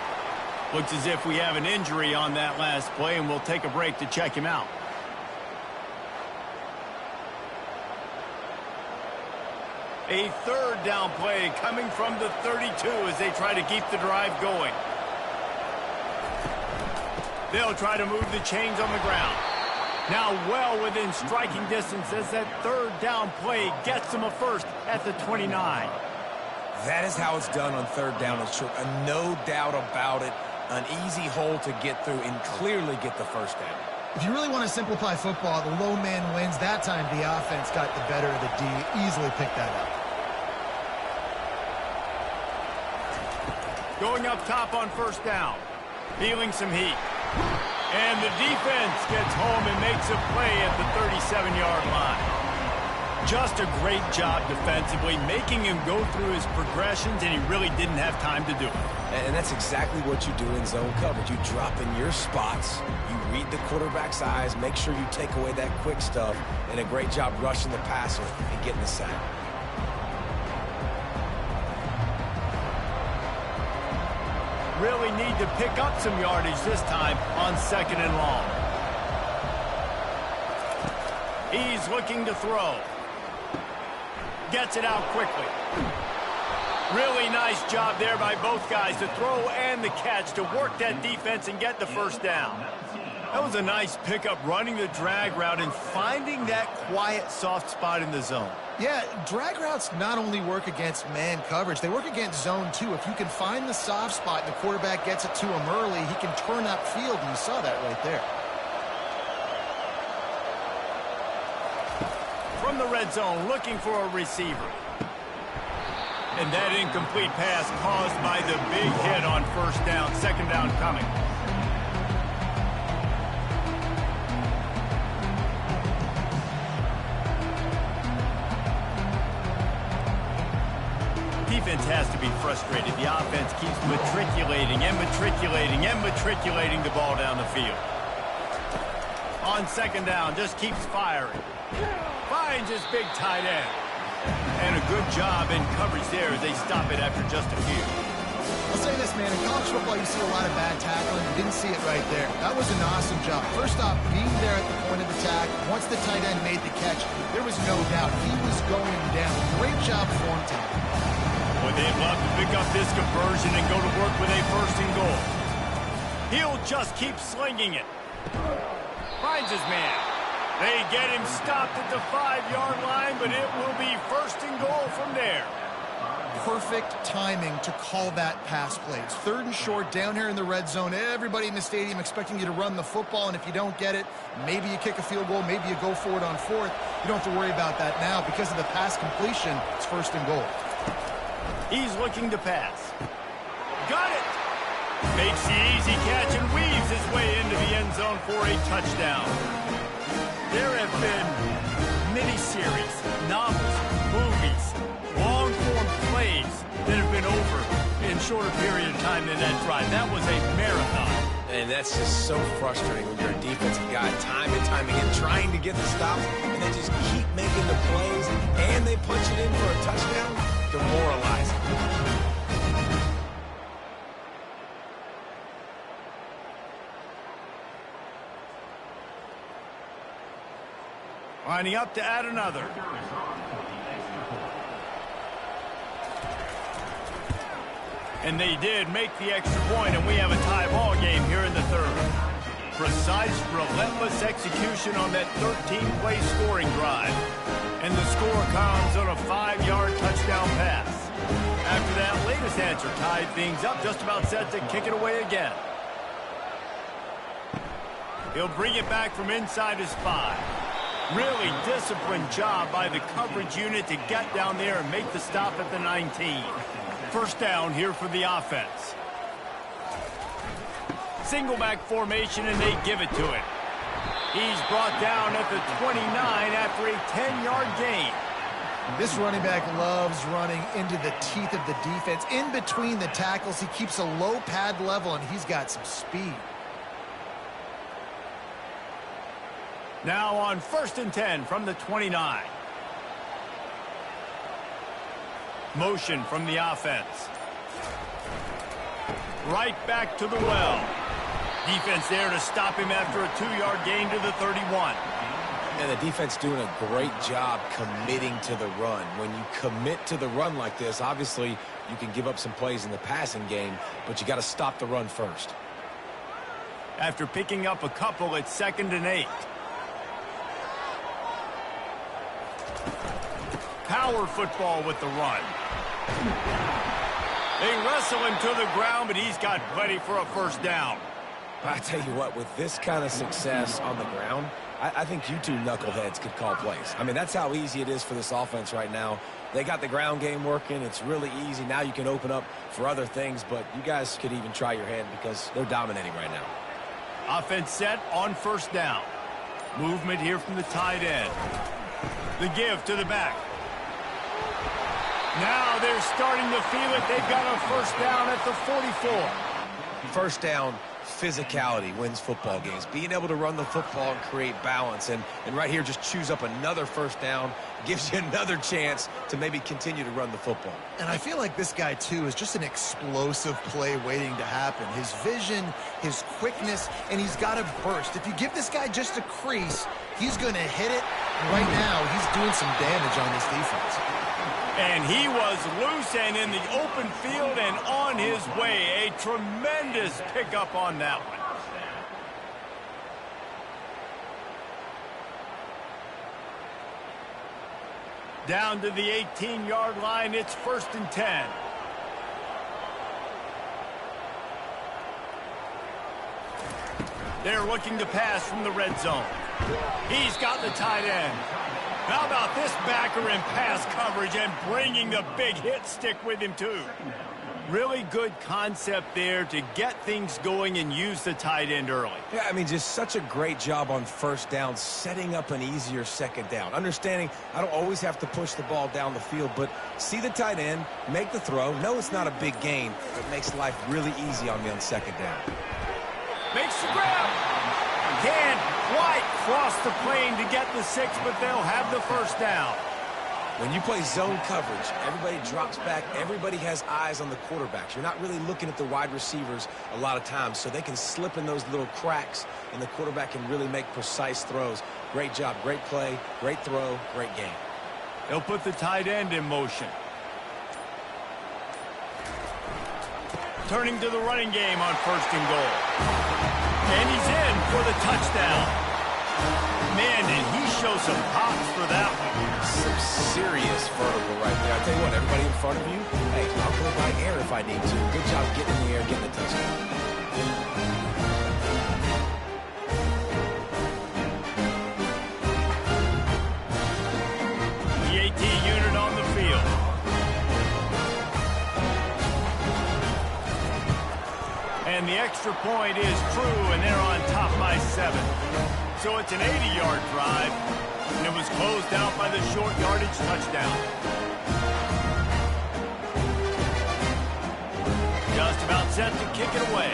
Looks as if we have an injury on that last play, and we'll take a break to check him out. A third down play coming from the 32 as they try to keep the drive going. They'll try to move the chains on the ground. Now well within striking distance as that third down play gets them a first at the 29. That is how it's done on third down and short. No doubt about it. An easy hole to get through and clearly get the first down. If you really want to simplify football, the low man wins. That time the offense got the better of the D. Easily picked that up. Going up top on first down. Feeling some heat. And the defense gets home and makes a play at the 37-yard line. Just a great job defensively, making him go through his progressions, and he really didn't have time to do it. And that's exactly what you do in zone coverage. You drop in your spots, you read the quarterback's eyes, make sure you take away that quick stuff, and a great job rushing the passer and getting the sack. Really need to pick up some yardage this time on second and long. He's looking to throw. Gets it out quickly. Really nice job there by both guys to throw and the catch to work that defense and get the first down. That was a nice pickup, running the drag route and finding that quiet, soft spot in the zone. Yeah, drag routes not only work against man coverage, they work against zone too. If you can find the soft spot and the quarterback gets it to him early, he can turn upfield, and you saw that right there. From the red zone, looking for a receiver. And that incomplete pass caused by the big hit on first down. Second down coming. Defense has to be frustrated. The offense keeps matriculating and matriculating and matriculating the ball down the field. On second down, just keeps firing. Finds his big tight end. And a good job in coverage there as they stop it after just a few. I'll say this, man. In college football, you see a lot of bad tackling. You didn't see it right there. That was an awesome job. First off, being there at the point of attack. Once the tight end made the catch, there was no doubt he was going down. Great job for him, Tom. Well, they'd love to pick up this conversion and go to work with a first and goal. He'll just keep slinging it. Finds his man. They get him stopped at the 5-yard line, but it will be first and goal from there. Perfect timing to call that pass play. It's third and short down here in the red zone. Everybody in the stadium expecting you to run the football, and if you don't get it, maybe you kick a field goal, maybe you go for it on fourth. You don't have to worry about that now. Because of the pass completion, it's first and goal. He's looking to pass. Got it! Makes the easy catch and weaves his way into the end zone for a touchdown. There have been miniseries, novels, movies, long-form plays that have been over in shorter period of time than that drive. That was a marathon. And that's just so frustrating when you're a defensive guy, time and time again, trying to get the stops, and they just keep making the plays, and they punch it in for a touchdown. Demoralizing. Lining up to add another. And they did make the extra point, and we have a tie ball game here in the third. Precise, relentless execution on that 13-play scoring drive. And the score comes on a 5-yard touchdown pass. After that latest answer tied things up, just about set to kick it away again. He'll bring it back from inside his 5. Really disciplined job by the coverage unit to get down there and make the stop at the 19. First down here for the offense. Single back formation, and they give it to him. He's brought down at the 29 after a 10-yard gain. This running back loves running into the teeth of the defense. In between the tackles, he keeps a low pad level, and he's got some speed. Now on 1st and 10 from the 29. Motion from the offense. Right back to the well. Defense there to stop him after a 2-yard gain to the 31. And the defense doing a great job committing to the run. When you commit to the run like this, obviously you can give up some plays in the passing game, but you got to stop the run first. After picking up a couple, it's 2nd and 8. Power football with the run. They wrestle him to the ground, but he's got plenty for a first down. I tell you what, with this kind of success on the ground, I think you two knuckleheads could call plays. I mean, that's how easy it is for this offense right now. They got the ground game working. It's really easy. Now you can open up for other things, but you guys could even try your hand because they're dominating right now. Offense set on first down. Movement here from the tight end. The give to the back. Now they're starting to feel it. They've got a first down at the 44. First down, physicality wins football games. Being able to run the football and create balance. And right here, just choose up another first down. Gives you another chance to maybe continue to run the football. And I feel like this guy, too, is just an explosive play waiting to happen. His vision, his quickness, and he's got a burst. If you give this guy just a crease, he's going to hit it Right now, he's doing some damage on this defense. And he was loose and in the open field and on his way. A tremendous pickup on that one. Down to the 18-yard line, it's 1st and 10. They're looking to pass from the red zone. He's got the tight end. How about this backer in pass coverage and bringing the big hit stick with him, too? Really good concept there to get things going and use the tight end early. Yeah, I mean, just such a great job on first down, setting up an easier second down. Understanding I don't always have to push the ball down the field, but see the tight end, make the throw. No, it's not a big gain, but makes life really easy on me on second down. Makes the grab. Can't quite cross the plane to get the 6, but they'll have the first down. When you play zone coverage, everybody drops back. Everybody has eyes on the quarterbacks. You're not really looking at the wide receivers a lot of times, so they can slip in those little cracks, and the quarterback can really make precise throws. Great job, great play, great throw, great game. They'll put the tight end in motion. Turning to the running game on 1st and goal. And he's in for the touchdown. Man, did he show some pops for that one. Some serious vertical right there. I tell you what, everybody in front of you, hey, I'll go by air if I need to. Good job getting in the air, getting the touchdown. The AT unit on the field. And the extra point is true, and they're on top by 7. So it's an 80-yard drive, and it was closed out by the short yardage touchdown. Just about set to kick it away.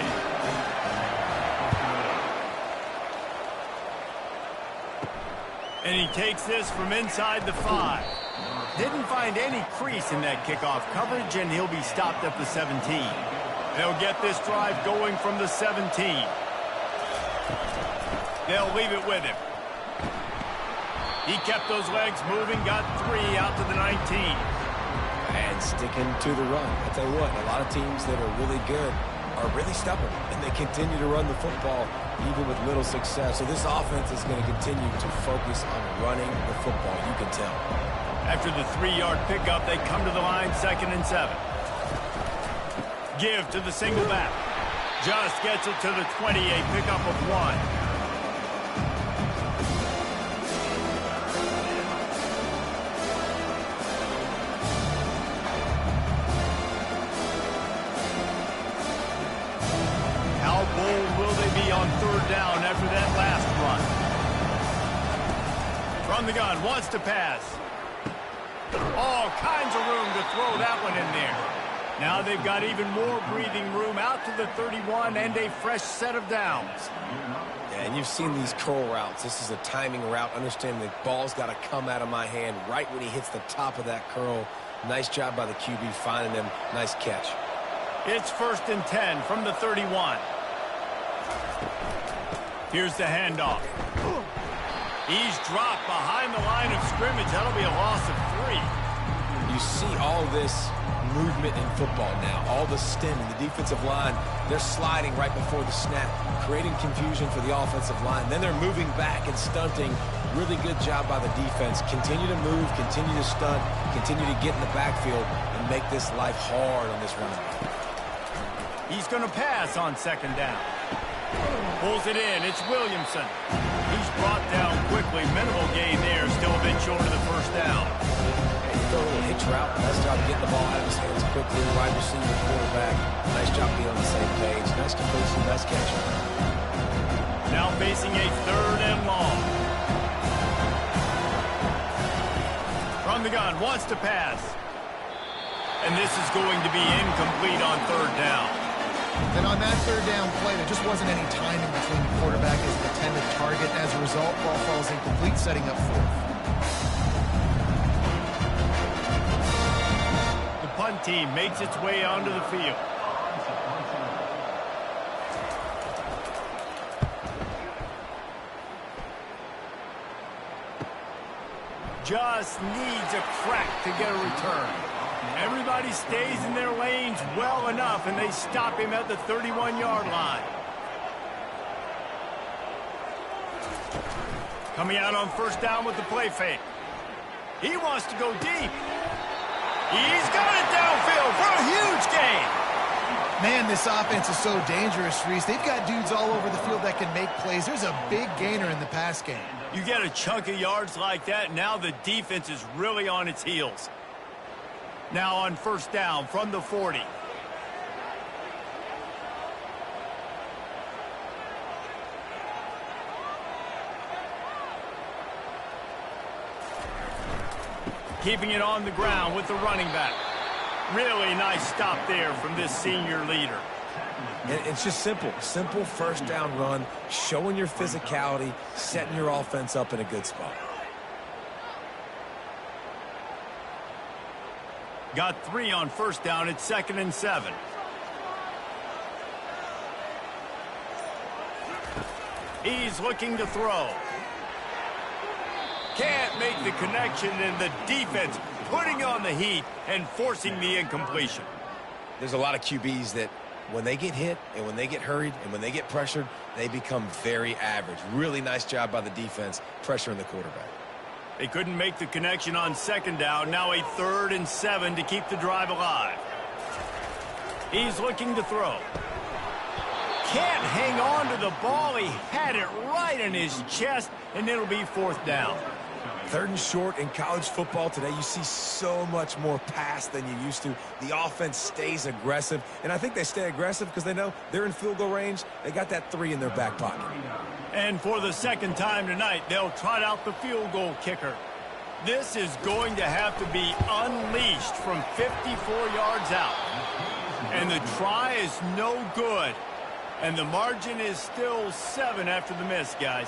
And he takes this from inside the 5. Didn't find any crease in that kickoff coverage, and he'll be stopped at the 17. They'll get this drive going from the 17. They'll leave it with him. He kept those legs moving, got 3 out to the 19. And sticking to the run. I tell you what, a lot of teams that are really good are really stubborn, and they continue to run the football even with little success. So this offense is going to continue to focus on running the football, you can tell. After the 3-yard pickup, they come to the line, 2nd and 7. Give to the single back. Just gets it to the 20, a pickup of 1. On 3rd down after that last run. From the gun, wants to pass. All kinds of room to throw that one in there. Now they've got even more breathing room out to the 31 and a fresh set of downs. Yeah, and you've seen these curl routes. This is a timing route. Understand the ball's got to come out of my hand right when he hits the top of that curl. Nice job by the QB finding him. Nice catch. It's 1st and 10 from the 31. Here's the handoff. He's dropped behind the line of scrimmage. That'll be a loss of 3. You see all this movement in football now. All the stem in the defensive line. They're sliding right before the snap, creating confusion for the offensive line. Then they're moving back and stunting. Really good job by the defense. Continue to move, continue to stunt, continue to get in the backfield and make this life hard on this running back. He's going to pass on 2nd down. Pulls it in. It's Williamson. He's brought down quickly. Minimal gain there. Still a bit short of the 1st down. And you throw a little hitch route. Nice job getting the ball out of his hands quickly. Wide receiver, quarterback. Nice job being on the same page. Nice completion. Nice catch. Now facing a 3rd and long. From the gun. Wants to pass. And this is going to be incomplete on 3rd down. Then on that 3rd down play, there just wasn't any timing between the quarterback and his intended target. As a result, ball falls incomplete, setting up 4th. The punt team makes its way onto the field. just needs a crack to get a return. Everybody stays in their lanes well enough, and they stop him at the 31-yard line. Coming out on first down with the play fake. He wants to go deep. He's got it downfield for a huge gain. Man, this offense is so dangerous, Reese. They've got dudes all over the field that can make plays. There's a big gainer in the pass game. You get a chunk of yards like that, now the defense is really on its heels. Now on first down from the 40. Keeping it on the ground with the running back. Really nice stop there from this senior leader. And it's just simple. Simple first down run, showing your physicality, setting your offense up in a good spot. Got 3 on first down. It's 2nd and 7. He's looking to throw. Can't make the connection, and the defense putting on the heat and forcing the incompletion. There's a lot of QBs that when they get hit and when they get hurried and when they get pressured, they become very average. Really nice job by the defense pressuring the quarterback. They couldn't make the connection on 2nd down. Now a 3rd and 7 to keep the drive alive. He's looking to throw. Can't hang on to the ball. He had it right in his chest, and it'll be 4th down. 3rd and short in college football today. You see so much more pass than you used to. The offense stays aggressive, and I think they stay aggressive because they know they're in field goal range. They got that 3 in their back pocket. And for the 2nd time tonight, they'll trot out the field goal kicker. This is going to have to be unleashed from 54 yards out. And the try is no good. And the margin is still 7 after the miss, guys.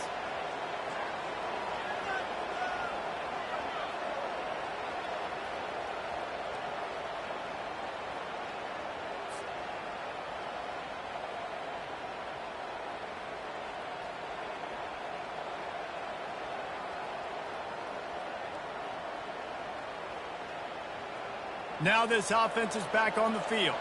Now this offense is back on the field.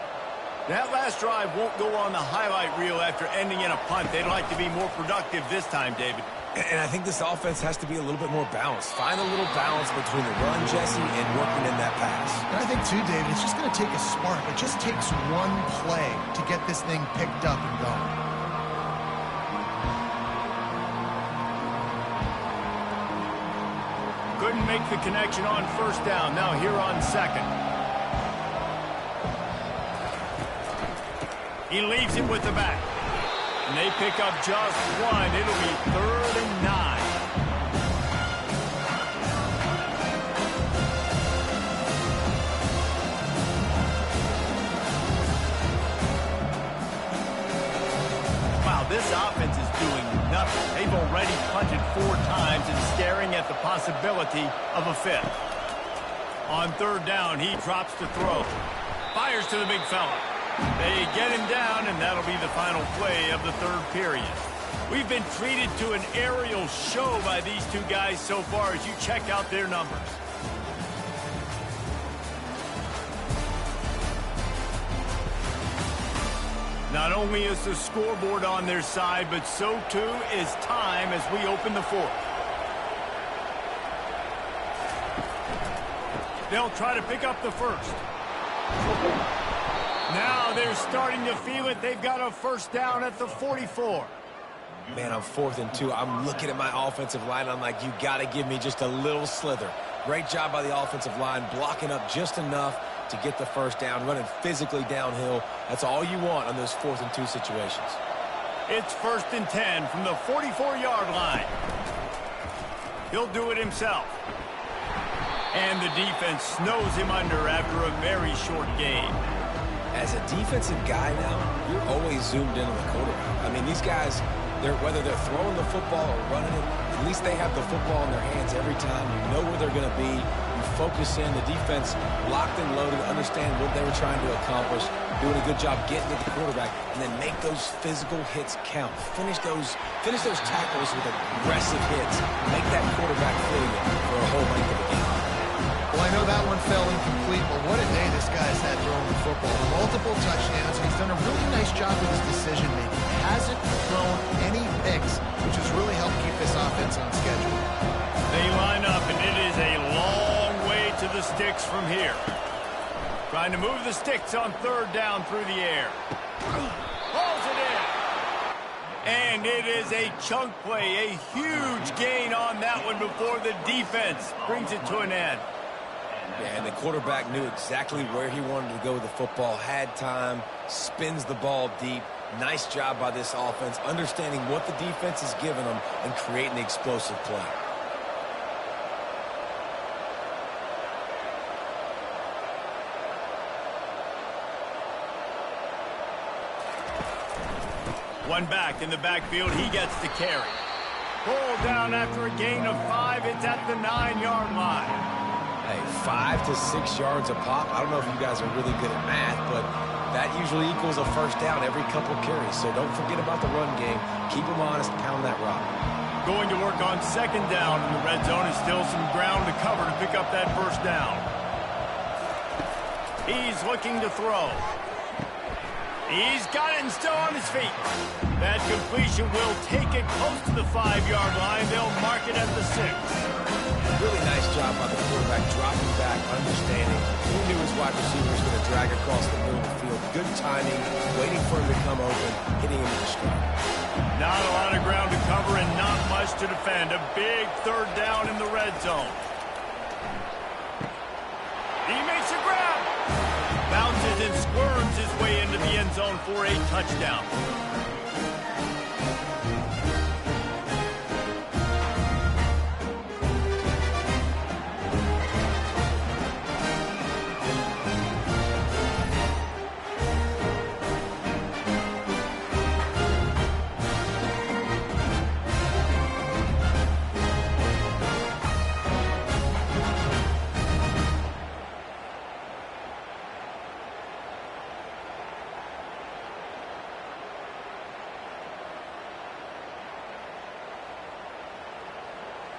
That last drive won't go on the highlight reel after ending in a punt. They'd like to be more productive this time, David. And I think this offense has to be a little bit more balanced. Find a little balance between the run, Jesse, and working in that pass. And I think, too, David, it's just going to take a spark. It just takes one play to get this thing picked up and going. Couldn't make the connection on first down. Now here on 2nd. He leaves it with the back. And they pick up just 1. It'll be 3rd and 9. Wow, this offense is doing nothing. They've already punted 4 times and staring at the possibility of a 5th. On 3rd down, he drops to throw. Fires to the big fella. They get him down, and that'll be the final play of the 3rd period. We've been treated to an aerial show by these two guys so far as you check out their numbers. Not only is the scoreboard on their side, but so too is time as we open the 4th. They'll try to pick up the 1st. Now they're starting to feel it. They've got a 1st down at the 44. Man, I'm 4th and 2. I'm looking at my offensive line. I'm like, you got to give me just a little slither. Great job by the offensive line, blocking up just enough to get the 1st down, running physically downhill. That's all you want on those 4th and 2 situations. It's 1st and 10 from the 44-yard line. He'll do it himself. And the defense snows him under after a very short gain. As a defensive guy now, you're always zoomed in on the quarterback. I mean, these guys, whether they're throwing the football or running it, at least they have the football in their hands every time. You know where they're going to be. You focus in, the defense locked and loaded, understand what they were trying to accomplish, doing a good job getting to the quarterback, and then make those physical hits count. Finish those tackles with aggressive hits. Make that quarterback feel you for a whole length of the game. Well, I know that one fell incomplete, but what a day this guy's had throwing the football. Multiple touchdowns. He's done a really nice job with his decision-making. Hasn't thrown any picks, which has really helped keep this offense on schedule. They line up, and it is a long way to the sticks from here. Trying to move the sticks on third down through the air. Pulls it in. And it is a chunk play, a huge gain on that one before the defense brings it to an end. Yeah, and the quarterback knew exactly where he wanted to go with the football, had time, spins the ball deep. Nice job by this offense, understanding what the defense is giving them and creating the explosive play. One back in the backfield, he gets the carry. Pulled down after a gain of 5, it's at the 9-yard line. Hey, 5 to 6 yards a pop. I don't know if you guys are really good at math, but that usually equals a first down every couple carries. So don't forget about the run game. Keep them honest, pound that rock. Going to work on second down in the red zone. Is still some ground to cover to pick up that first down. He's looking to throw. He's got it and still on his feet. That completion will take it close to the 5-yard line. They'll mark it at the 6. Really nice job by the quarterback, dropping back, understanding. He knew his wide receiver was going to drag across the middle of the field. Good timing, waiting for him to come open, hitting him with the strike. Not a lot of ground to cover and not much to defend. A big third down in the red zone. He makes a grab. Bounces and squirms his way into the end zone for a touchdown.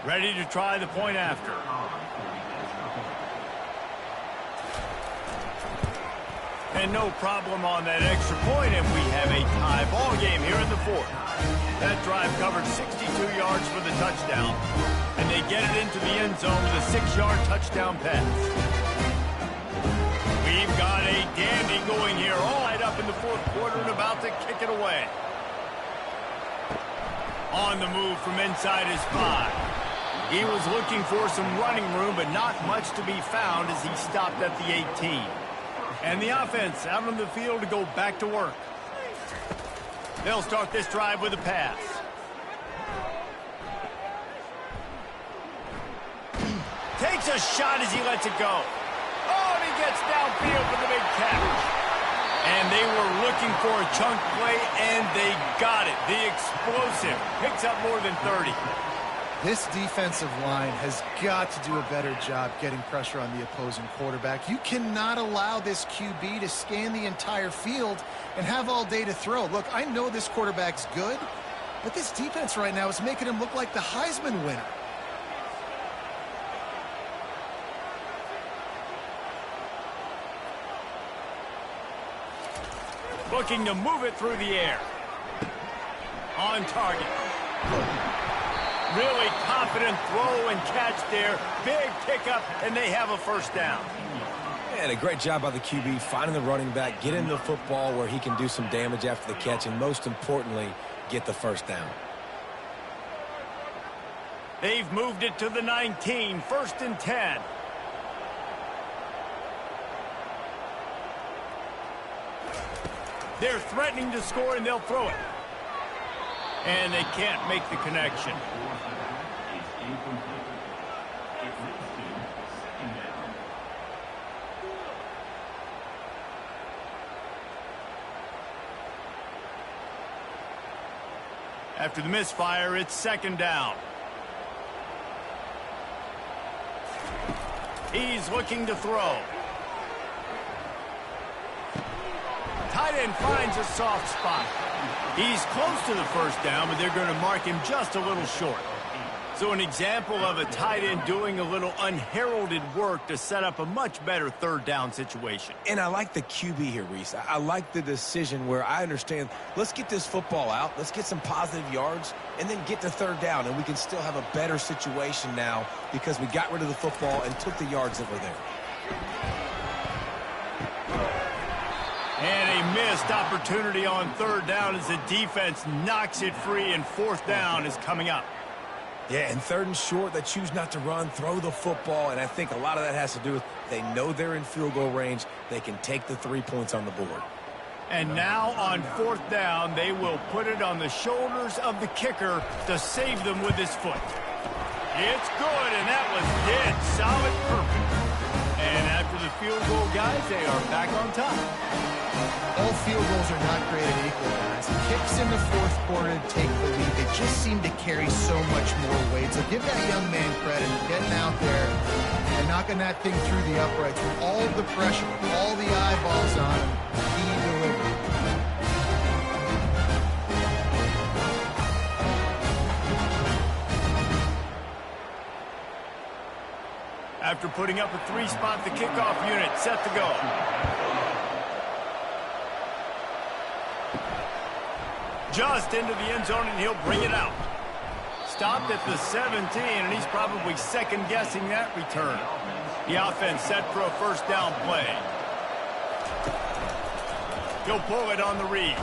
Ready to try the point after. And no problem on that extra point, and we have a tie ball game here in the fourth. That drive covered 62 yards for the touchdown, and they get it into the end zone with a 6-yard touchdown pass. We've got a dandy going here, all right up in the fourth quarter and about to kick it away. On the move from inside his 5. He was looking for some running room, but not much to be found as he stopped at the 18. And the offense out on the field to go back to work. They'll start this drive with a pass. Takes a shot as he lets it go. Oh, and he gets downfield for the big catch. And they were looking for a chunk play, and they got it. The explosive picks up more than 30. This defensive line has got to do a better job getting pressure on the opposing quarterback. You cannot allow this QB to scan the entire field and have all day to throw. Look, I know this quarterback's good, but this defense right now is making him look like the Heisman winner. Looking to move it through the air. On target. Really confident throw and catch there. Big pickup, and they have a first down. And a great job by the QB, finding the running back, getting the football where he can do some damage after the catch, and most importantly, get the first down. They've moved it to the 19, 1st and 10. They're threatening to score, and they'll throw it. And they can't make the connection. After the misfire, it's 2nd down. He's looking to throw. Tight end finds a soft spot. He's close to the first down, but they're going to mark him just a little short. So an example of a tight end doing a little unheralded work to set up a much better third down situation. And I like the QB here, Reese. I like the decision where I understand, let's get this football out, let's get some positive yards, and then get to third down, and we can still have a better situation now because we got rid of the football and took the yards that were there. And a missed opportunity on third down as the defense knocks it free, and fourth down is coming up. Yeah, and third and short, they choose not to run, throw the football, and I think a lot of that has to do with they know they're in field goal range. They can take the 3 points on the board. And now on fourth down, they will put it on the shoulders of the kicker to save them with his foot. It's good, and that was dead solid perfect. And after the field goal, guys, they are back on top. All field goals are not created equal, guys. Kicks in the fourth quarter to take the lead. They just seem to carry so much more weight. So give that young man credit for getting out there and knocking that thing through the uprights with all of the pressure, with all the eyeballs on him. He delivered. After putting up a three-spot, the kickoff unit set to go. Just into the end zone, and he'll bring it out. Stopped at the 17, and he's probably second-guessing that return. The offense set for a first down play. He'll pull it on the read.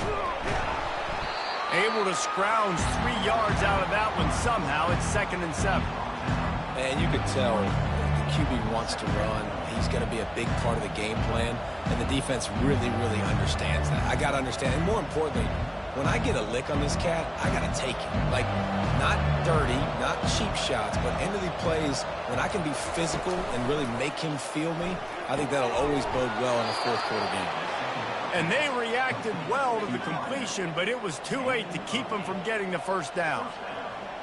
Able to scrounge 3 yards out of that one somehow. It's 2nd and 7. And you could tell the QB wants to run. He's going to be a big part of the game plan, and the defense really, really understands that. I got to understand, and more importantly, when I get a lick on this cat, I got to take it. Like, not dirty, not cheap shots, but end of the plays, when I can be physical and really make him feel me, I think that'll always bode well in a fourth quarter game. And they reacted well to the completion, but it was too late to keep them from getting the first down.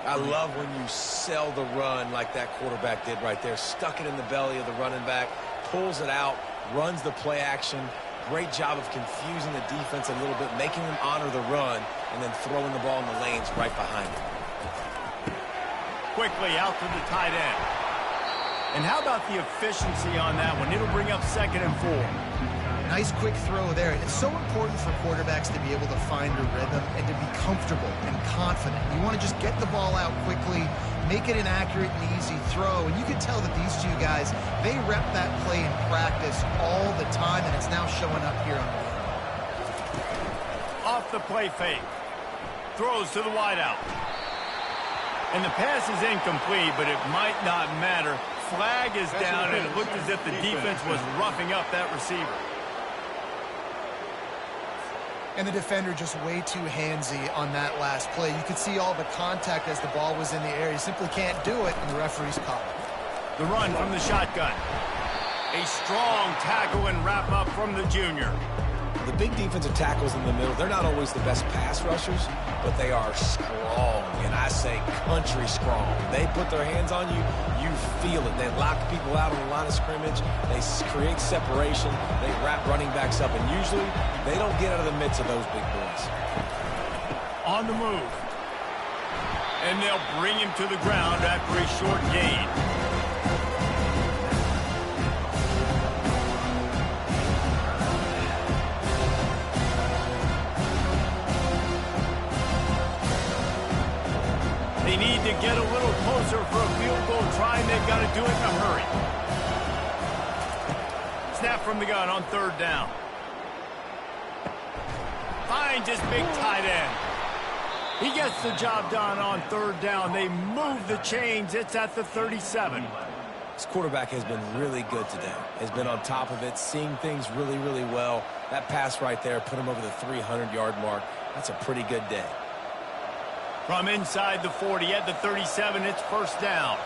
I love when you sell the run like that quarterback did right there. Stuck it in the belly of the running back, pulls it out, runs the play action. Great job of confusing the defense a little bit, making them honor the run, and then throwing the ball in the lanes right behind him. Quickly out to the tight end. And how about the efficiency on that one? It'll bring up 2nd and 4. Nice quick throw there. It's so important for quarterbacks to be able to find a rhythm and to be comfortable and confident. You want to just get the ball out quickly, make it an accurate and easy throw. And you can tell that these two guys, they rep that play in practice all the time, and it's now showing up here on the field. Off the play fake. Throws to the wideout. And the pass is incomplete, but it might not matter. Flag is down, and it looked as if the defense was roughing up that receiver. And the defender just way too handsy on that last play. You could see all the contact as the ball was in the air. You simply can't do it, and the referee's caught it. The run from the shotgun. A strong tackle and wrap up from the junior. The big defensive tackles in the middle, they're not always the best pass rushers, but they are strong, and I say country strong. They put their hands on you, you feel it. They lock people out on the line of scrimmage. They create separation. They wrap running backs up, and usually they don't get out of the midst of those big boys. On the move. And they'll bring him to the ground after a short gain. They need to get a little closer for a field goal try, and they've got to do it in a hurry. Snap from the gun on third down. Finds his big tight end. He gets the job done on third down. They move the chains. It's at the 37. This quarterback has been really good today. Has been on top of it, seeing things really, really well. That pass right there put him over the 300-yard mark. That's a pretty good day. From inside the 40 at the 37, it's first down.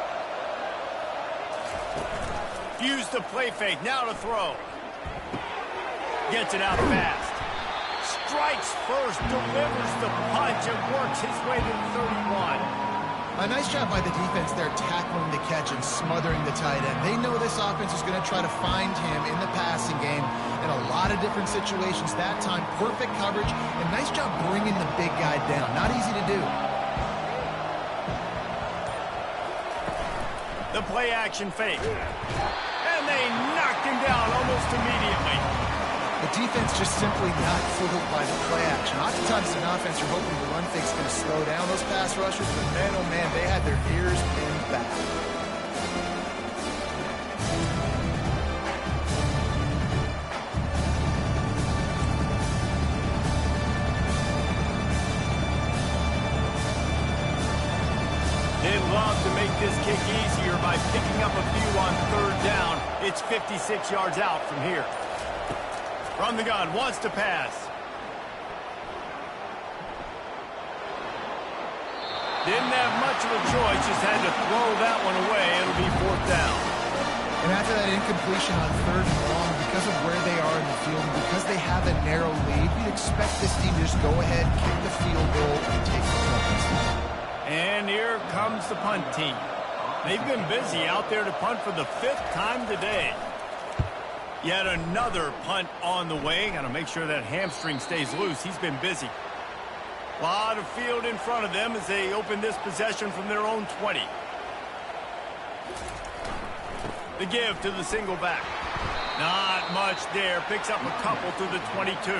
Use the play fake, now to throw. Gets it out fast. Strikes first, delivers the punch, and works his way to the 31. A nice job by the defense there, tackling the catch and smothering the tight end. They know this offense is going to try to find him in the passing game in a lot of different situations. That time, perfect coverage, and nice job bringing the big guy down. Not easy to do. The play action fake. And they knocked him down almost immediately. The defense just simply not fooled by the play action. Oftentimes in offense, you're hoping the run fake's going to slow down those pass rushers, but man, oh man, they had their ears pinned back. They'd love to make this kick easier by picking up a few on third down. It's 56 yards out from here. From the gun, wants to pass. Didn't have much of a choice, just had to throw that one away. It'll be fourth down. And after that incompletion on third and long, because of where they are in the field, and because they have a narrow lead, you'd expect this team to just go ahead, kick the field goal, and take the points. And here comes the punt team. They've been busy out there to punt for the 5th time today. Yet another punt on the way. Got to make sure that hamstring stays loose. He's been busy. A lot of field in front of them as they open this possession from their own 20. The give to the single back. Not much there. Picks up a couple to the 22.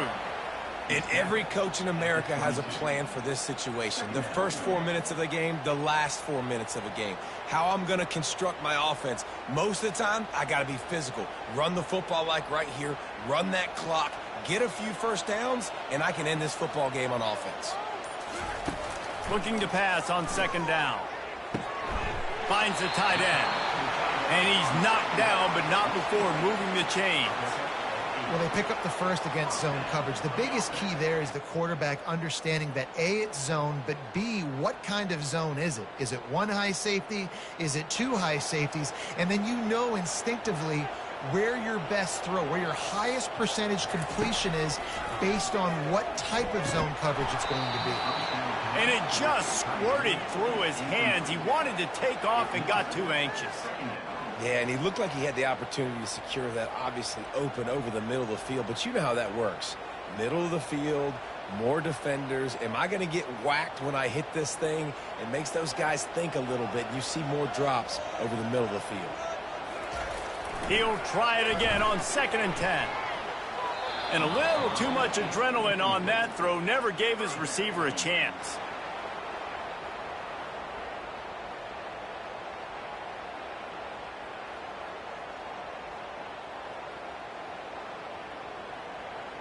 And every coach in America has a plan for this situation. The first 4 minutes of the game, the last 4 minutes of a game. How I'm going to construct my offense. Most of the time, I got to be physical. Run the football like right here. Run that clock. Get a few first downs, and I can end this football game on offense. Looking to pass on second down. Finds the tight end. And he's knocked down, but not before moving the chains. Well, they pick up the first against zone coverage. The biggest key there is the quarterback understanding that A, it's zone, but B, what kind of zone is it? Is it one high safety? Is it two high safeties? And then you know instinctively where your best throw, where your highest percentage completion is based on what type of zone coverage it's going to be. And it just squirted through his hands. He wanted to take off and got too anxious. Yeah, and he looked like he had the opportunity to secure that obviously open over the middle of the field, but you know how that works. Middle of the field, more defenders. Am I going to get whacked when I hit this thing? It makes those guys think a little bit. You see more drops over the middle of the field. He'll try it again on 2nd and 10. And a little too much adrenaline on that throw. Never gave his receiver a chance.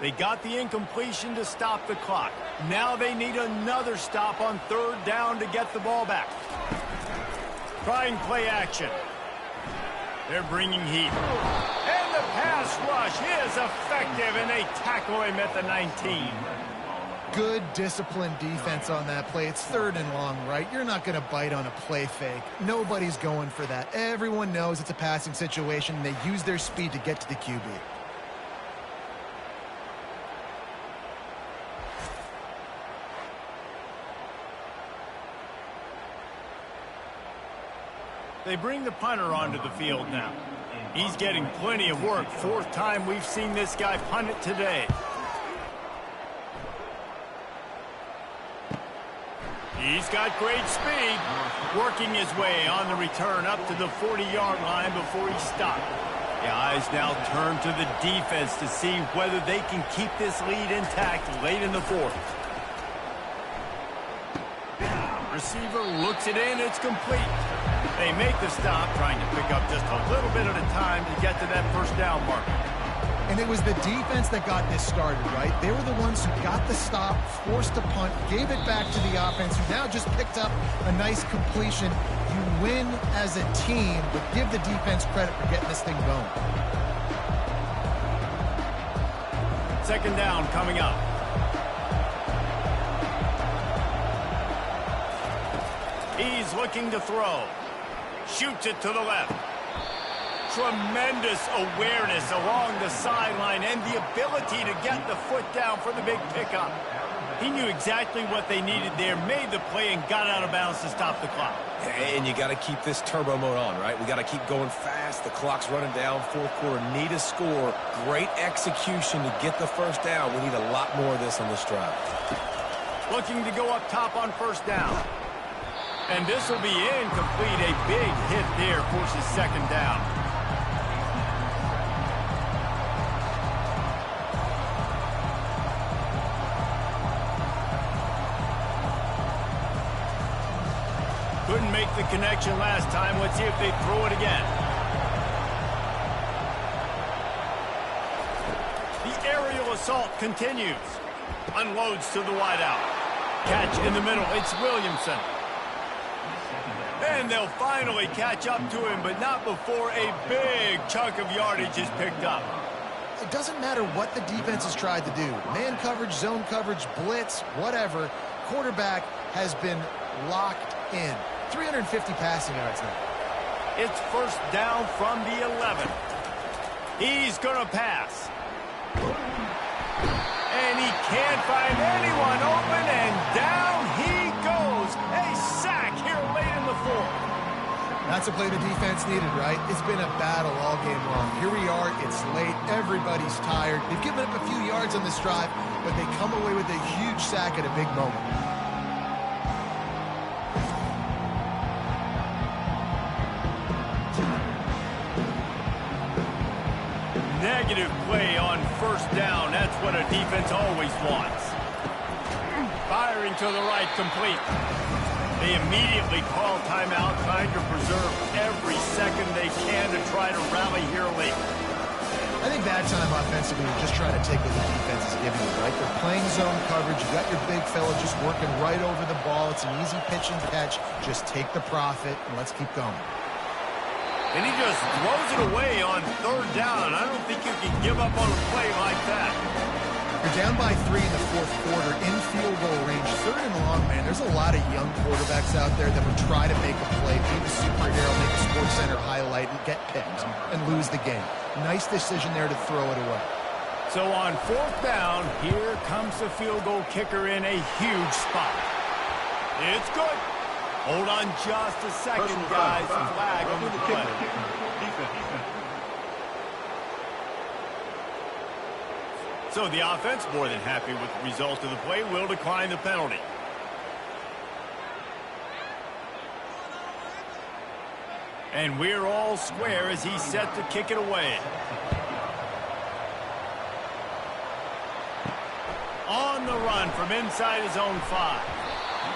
They got the incompletion to stop the clock. Now they need another stop on third down to get the ball back. Trying play action. They're bringing heat. And the pass rush is effective, and they tackle him at the 19. Good disciplined defense on that play. It's 3rd and long, right? You're not going to bite on a play fake. Nobody's going for that. Everyone knows it's a passing situation, and they use their speed to get to the QB. They bring the punter onto the field now. He's getting plenty of work. 4th time we've seen this guy punt it today. He's got great speed. Working his way on the return up to the 40-yard line before he stopped. The eyes now turn to the defense to see whether they can keep this lead intact late in the 4th. Receiver looks it in. It's complete. They make the stop, trying to pick up just a little bit at a time to get to that first down marker. And it was the defense that got this started, right? They were the ones who got the stop, forced a punt, gave it back to the offense, who now just picked up a nice completion. You win as a team, but give the defense credit for getting this thing going. 2nd down coming up. He's looking to throw. Shoots it to the left. Tremendous awareness along the sideline and the ability to get the foot down for the big pickup. He knew exactly what they needed there, made the play, and got out of bounds to stop the clock. And you got to keep this turbo mode on, right? We got to keep going fast. The clock's running down. Fourth quarter, need a score. Great execution to get the first down. We need a lot more of this on this drive. Looking to go up top on first down. And this will be incomplete. A big hit there forces second down. Couldn't make the connection last time. Let's see if they throw it again. The aerial assault continues. Unloads to the wideout. Catch in the middle. It's Williamson. And they'll finally catch up to him, but not before a big chunk of yardage is picked up. It doesn't matter what the defense has tried to do. Man coverage, zone coverage, blitz, whatever. Quarterback has been locked in. 350 passing yards now. It's first down from the 11. He's going to pass. And he can't find anyone open, and down he goes. A sack here late in the fourth. That's a play the defense needed, right? It's been a battle all game long. Here we are. It's late. Everybody's tired. They've given up a few yards on this drive, but they come away with a huge sack at a big moment. Negative play on first down. That's what a defense always wants. Firing to the right, complete. They immediately call timeout, trying to preserve every second they can to try to rally here late. I think that time offensively, you're just trying to take what the defense is giving you, right? They're playing zone coverage. You got your big fella just working right over the ball. It's an easy pitch and catch. Just take the profit, and let's keep going. And he just throws it away on third down. I don't think you can give up on a play like that. You're down by 3 in the fourth quarter, in field goal range, third and long, man. There's a lot of young quarterbacks out there that would try to make a play, be the superhero, make a Sports Center highlight, and get picked and lose the game. Nice decision there to throw it away. So on fourth down, here comes the field goal kicker in a huge spot. It's good. Hold on just a second, guys. Flag on the play. So the offense, more than happy with the result of the play, will decline the penalty. And we're all square as he's set to kick it away. On the run from inside his own 5.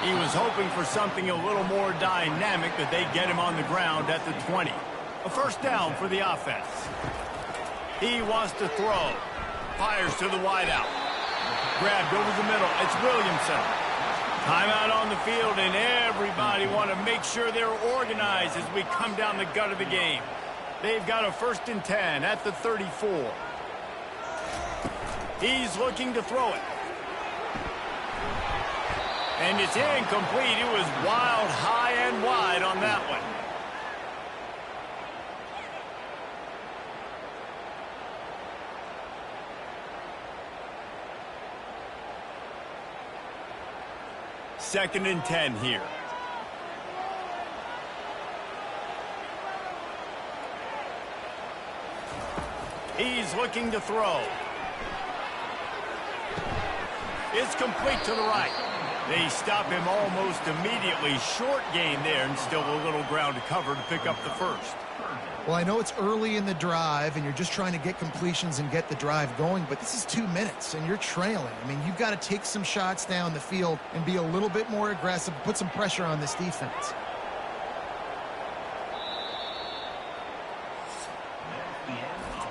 He was hoping for something a little more dynamic, that they get him on the ground at the 20. A first down for the offense. He wants to throw. Fires to the wideout. Grabbed over the middle. It's Williamson. Timeout on the field, and everybody want to make sure they're organized as we come down the gut of the game. They've got a 1st and 10 at the 34. He's looking to throw it. And it's incomplete. It was wild, high and wide on that one. Second and 10 here. He's looking to throw. It's complete to the right. They stop him almost immediately. Short gain there, and still a little ground to cover to pick up the first. Well, I know it's early in the drive, and you're just trying to get completions and get the drive going, but this is 2 minutes, and you're trailing. I mean, you've got to take some shots down the field and be a little bit more aggressive, put some pressure on this defense.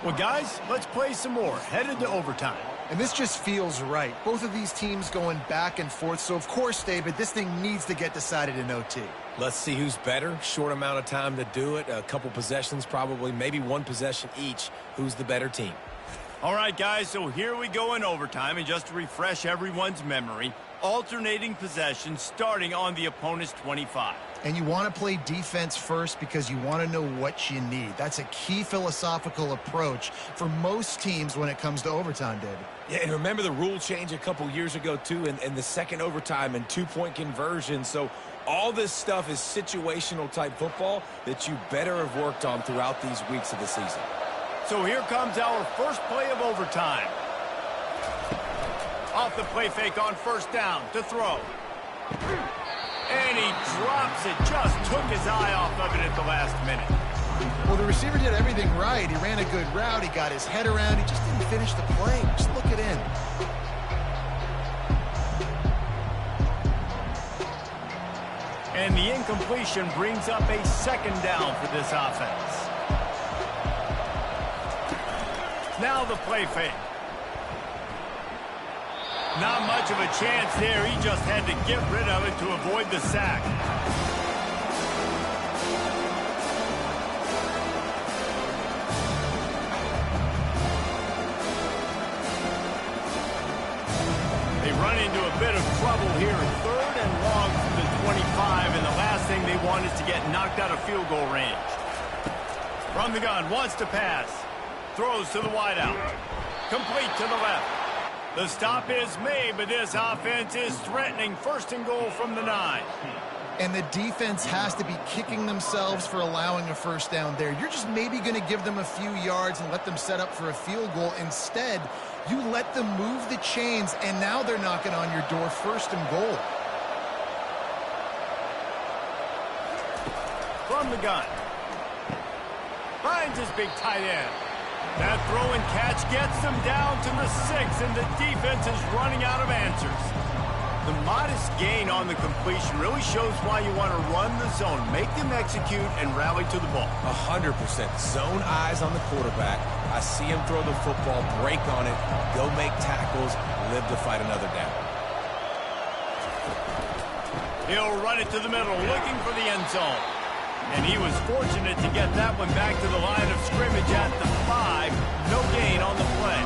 Well, guys, let's play some more. Headed to overtime. And this just feels right. Both of these teams going back and forth. So, of course, David, this thing needs to get decided in OT. Let's see who's better. Short amount of time to do it. A couple possessions probably, maybe one possession each. Who's the better team? All right, guys, so here we go in overtime, and just to refresh everyone's memory, alternating possession starting on the opponent's 25. And you want to play defense first because you want to know what you need. That's a key philosophical approach for most teams when it comes to overtime, David. Yeah, and remember the rule change a couple years ago, too, and the second overtime and two-point conversion. So all this stuff is situational-type football that you better have worked on throughout these weeks of the season. So here comes our first play of overtime. Off the play fake on first down to throw. And he drops it. Just took his eye off of it at the last minute. Well, the receiver did everything right. He ran a good route. He got his head around. He just didn't finish the play. Just look it in. And the incompletion brings up a second down for this offense. Now the play fake. Not much of a chance there. He just had to get rid of it to avoid the sack. They run into a bit of trouble here. 3rd and long from the 25, and the last thing they want is to get knocked out of field goal range. From the gun, wants to pass. Throws to the wideout. Complete to the left. The stop is made, but this offense is threatening 1st and goal from the 9. And the defense has to be kicking themselves for allowing a first down there. You're just maybe going to give them a few yards and let them set up for a field goal. Instead, you let them move the chains, and now they're knocking on your door 1st and goal. From the gun. Finds his big tight end. That throw and catch gets them down to the 6, and the defense is running out of answers. The modest gain on the completion really shows why you want to run the zone, make them execute, and rally to the ball. 100%. Zone eyes on the quarterback. I see him throw the football, break on it, go make tackles, live to fight another down. He'll run it to the middle, looking for the end zone. And he was fortunate to get that one back to the line of scrimmage at the 5. No gain on the play.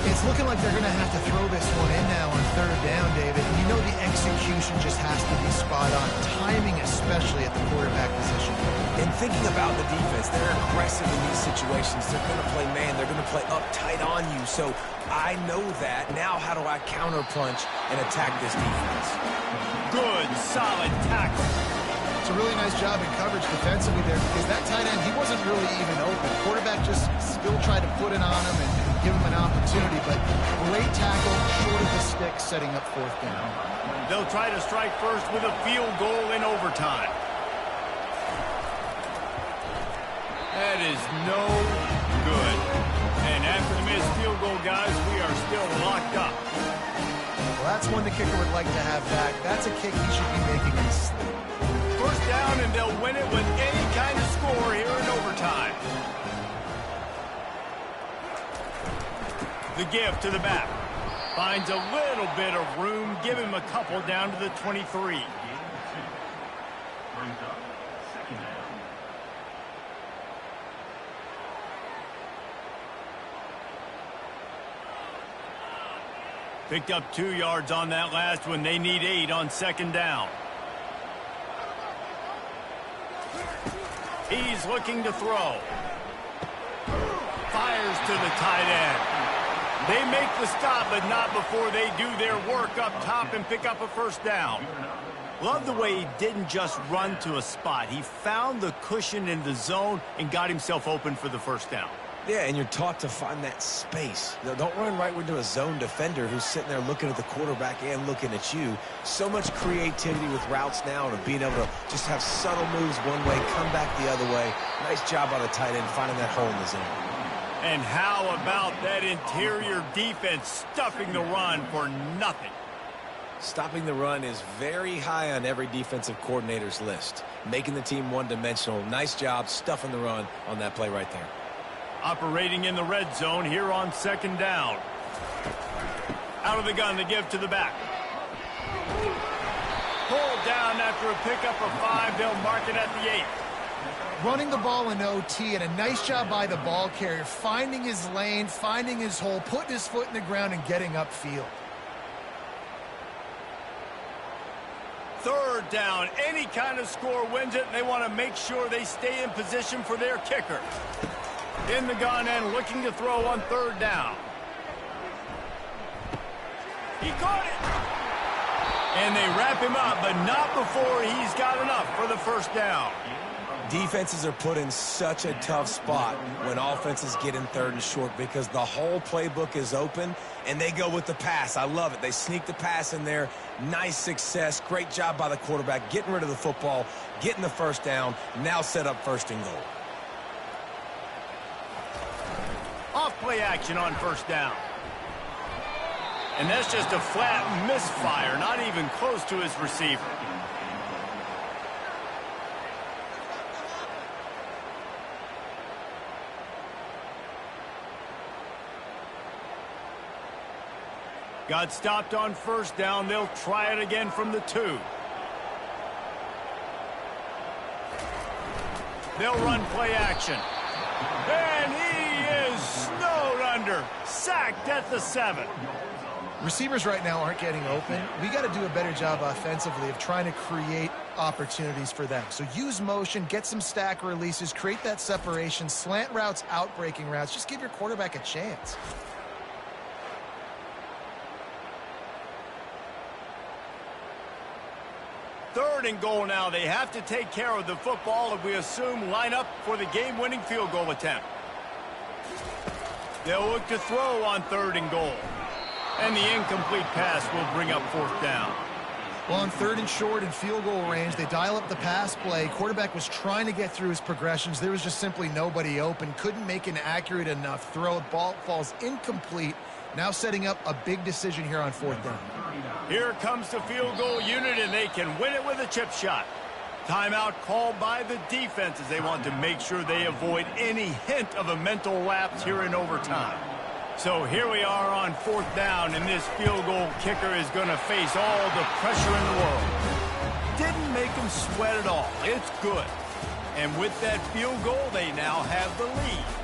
It's looking like they're going to have to throw this one in now on 3rd down, David. And you know the execution just has to be spot on. Timing especially at the quarterback position. And thinking about the defense, they're aggressive in these situations. They're going to play man. They're going to play up tight on you. So I know that. Now how do I counterpunch and attack this defense? Good, solid tackle. It's a really nice job in coverage defensively there because that tight end, he wasn't really even open. Quarterback just still tried to put it on him and give him an opportunity, but great tackle, short of the stick, setting up 4th down. They'll try to strike first with a field goal in overtime. That is no good. And after the missed field goal, guys, we are still locked up. Well, that's one the kicker would like to have back. That's a kick he should be making in his sleep. 1st down, and they'll win it with any kind of score here in overtime. The give to the back. Finds a little bit of room. Give him a couple down to the 23. Picked up 2 yards on that last one. They need 8 on 2nd down. He's looking to throw. Fires to the tight end. They make the stop, but not before they do their work up top and pick up a 1st down. Love the way he didn't just run to a spot. He found the cushion in the zone and got himself open for the 1st down. Yeah, and you're taught to find that space. Now, don't run right into a zone defender who's sitting there looking at the quarterback and looking at you. So much creativity with routes now and being able to just have subtle moves one way, come back the other way. Nice job by the tight end finding that hole in the zone. And how about that interior defense stuffing the run for nothing? Stopping the run is very high on every defensive coordinator's list. Making the team one-dimensional. Nice job stuffing the run on that play right there. Operating in the red zone here on 2nd down. Out of the gun to give to the back. Pulled down after a pickup of 5. They'll mark it at the 8. Running the ball in OT, and a nice job by the ball carrier, finding his lane, finding his hole, putting his foot in the ground, and getting upfield. Third down. Any kind of score wins it, and they want to make sure they stay in position for their kicker. In the gun and looking to throw on third down. He caught it. And they wrap him up, but not before he's got enough for the first down. Defenses are put in such a tough spot when offenses get in third and short because the whole playbook is open and they go with the pass. I love it. They sneak the pass in there. Nice success. Great job by the quarterback getting rid of the football, getting the first down, now set up first and goal. Off play action on first down. And that's just a flat misfire, not even close to his receiver. Got stopped on first down. They'll try it again from the 2. They'll run play action. And he is snowed under. Sacked at the 7. Receivers right now aren't getting open. We got to do a better job offensively of trying to create opportunities for them. So use motion, get some stack releases, create that separation, slant routes, out-breaking routes. Just give your quarterback a chance. Third and goal now. They have to take care of the football, and we assume line up for the game-winning field goal attempt. They'll look to throw on third and goal. And the incomplete pass will bring up fourth down. Well, on third and short and field goal range, they dial up the pass play. Quarterback was trying to get through his progressions. There was just simply nobody open. Couldn't make an accurate enough throw. Ball falls incomplete. Now setting up a big decision here on fourth down. Here comes the field goal unit, and they can win it with a chip shot. Timeout called by the defense as they want to make sure they avoid any hint of a mental lapse here in overtime. So here we are on fourth down, and this field goal kicker is going to face all the pressure in the world. Didn't make him sweat at all. It's good. And with that field goal, they now have the lead.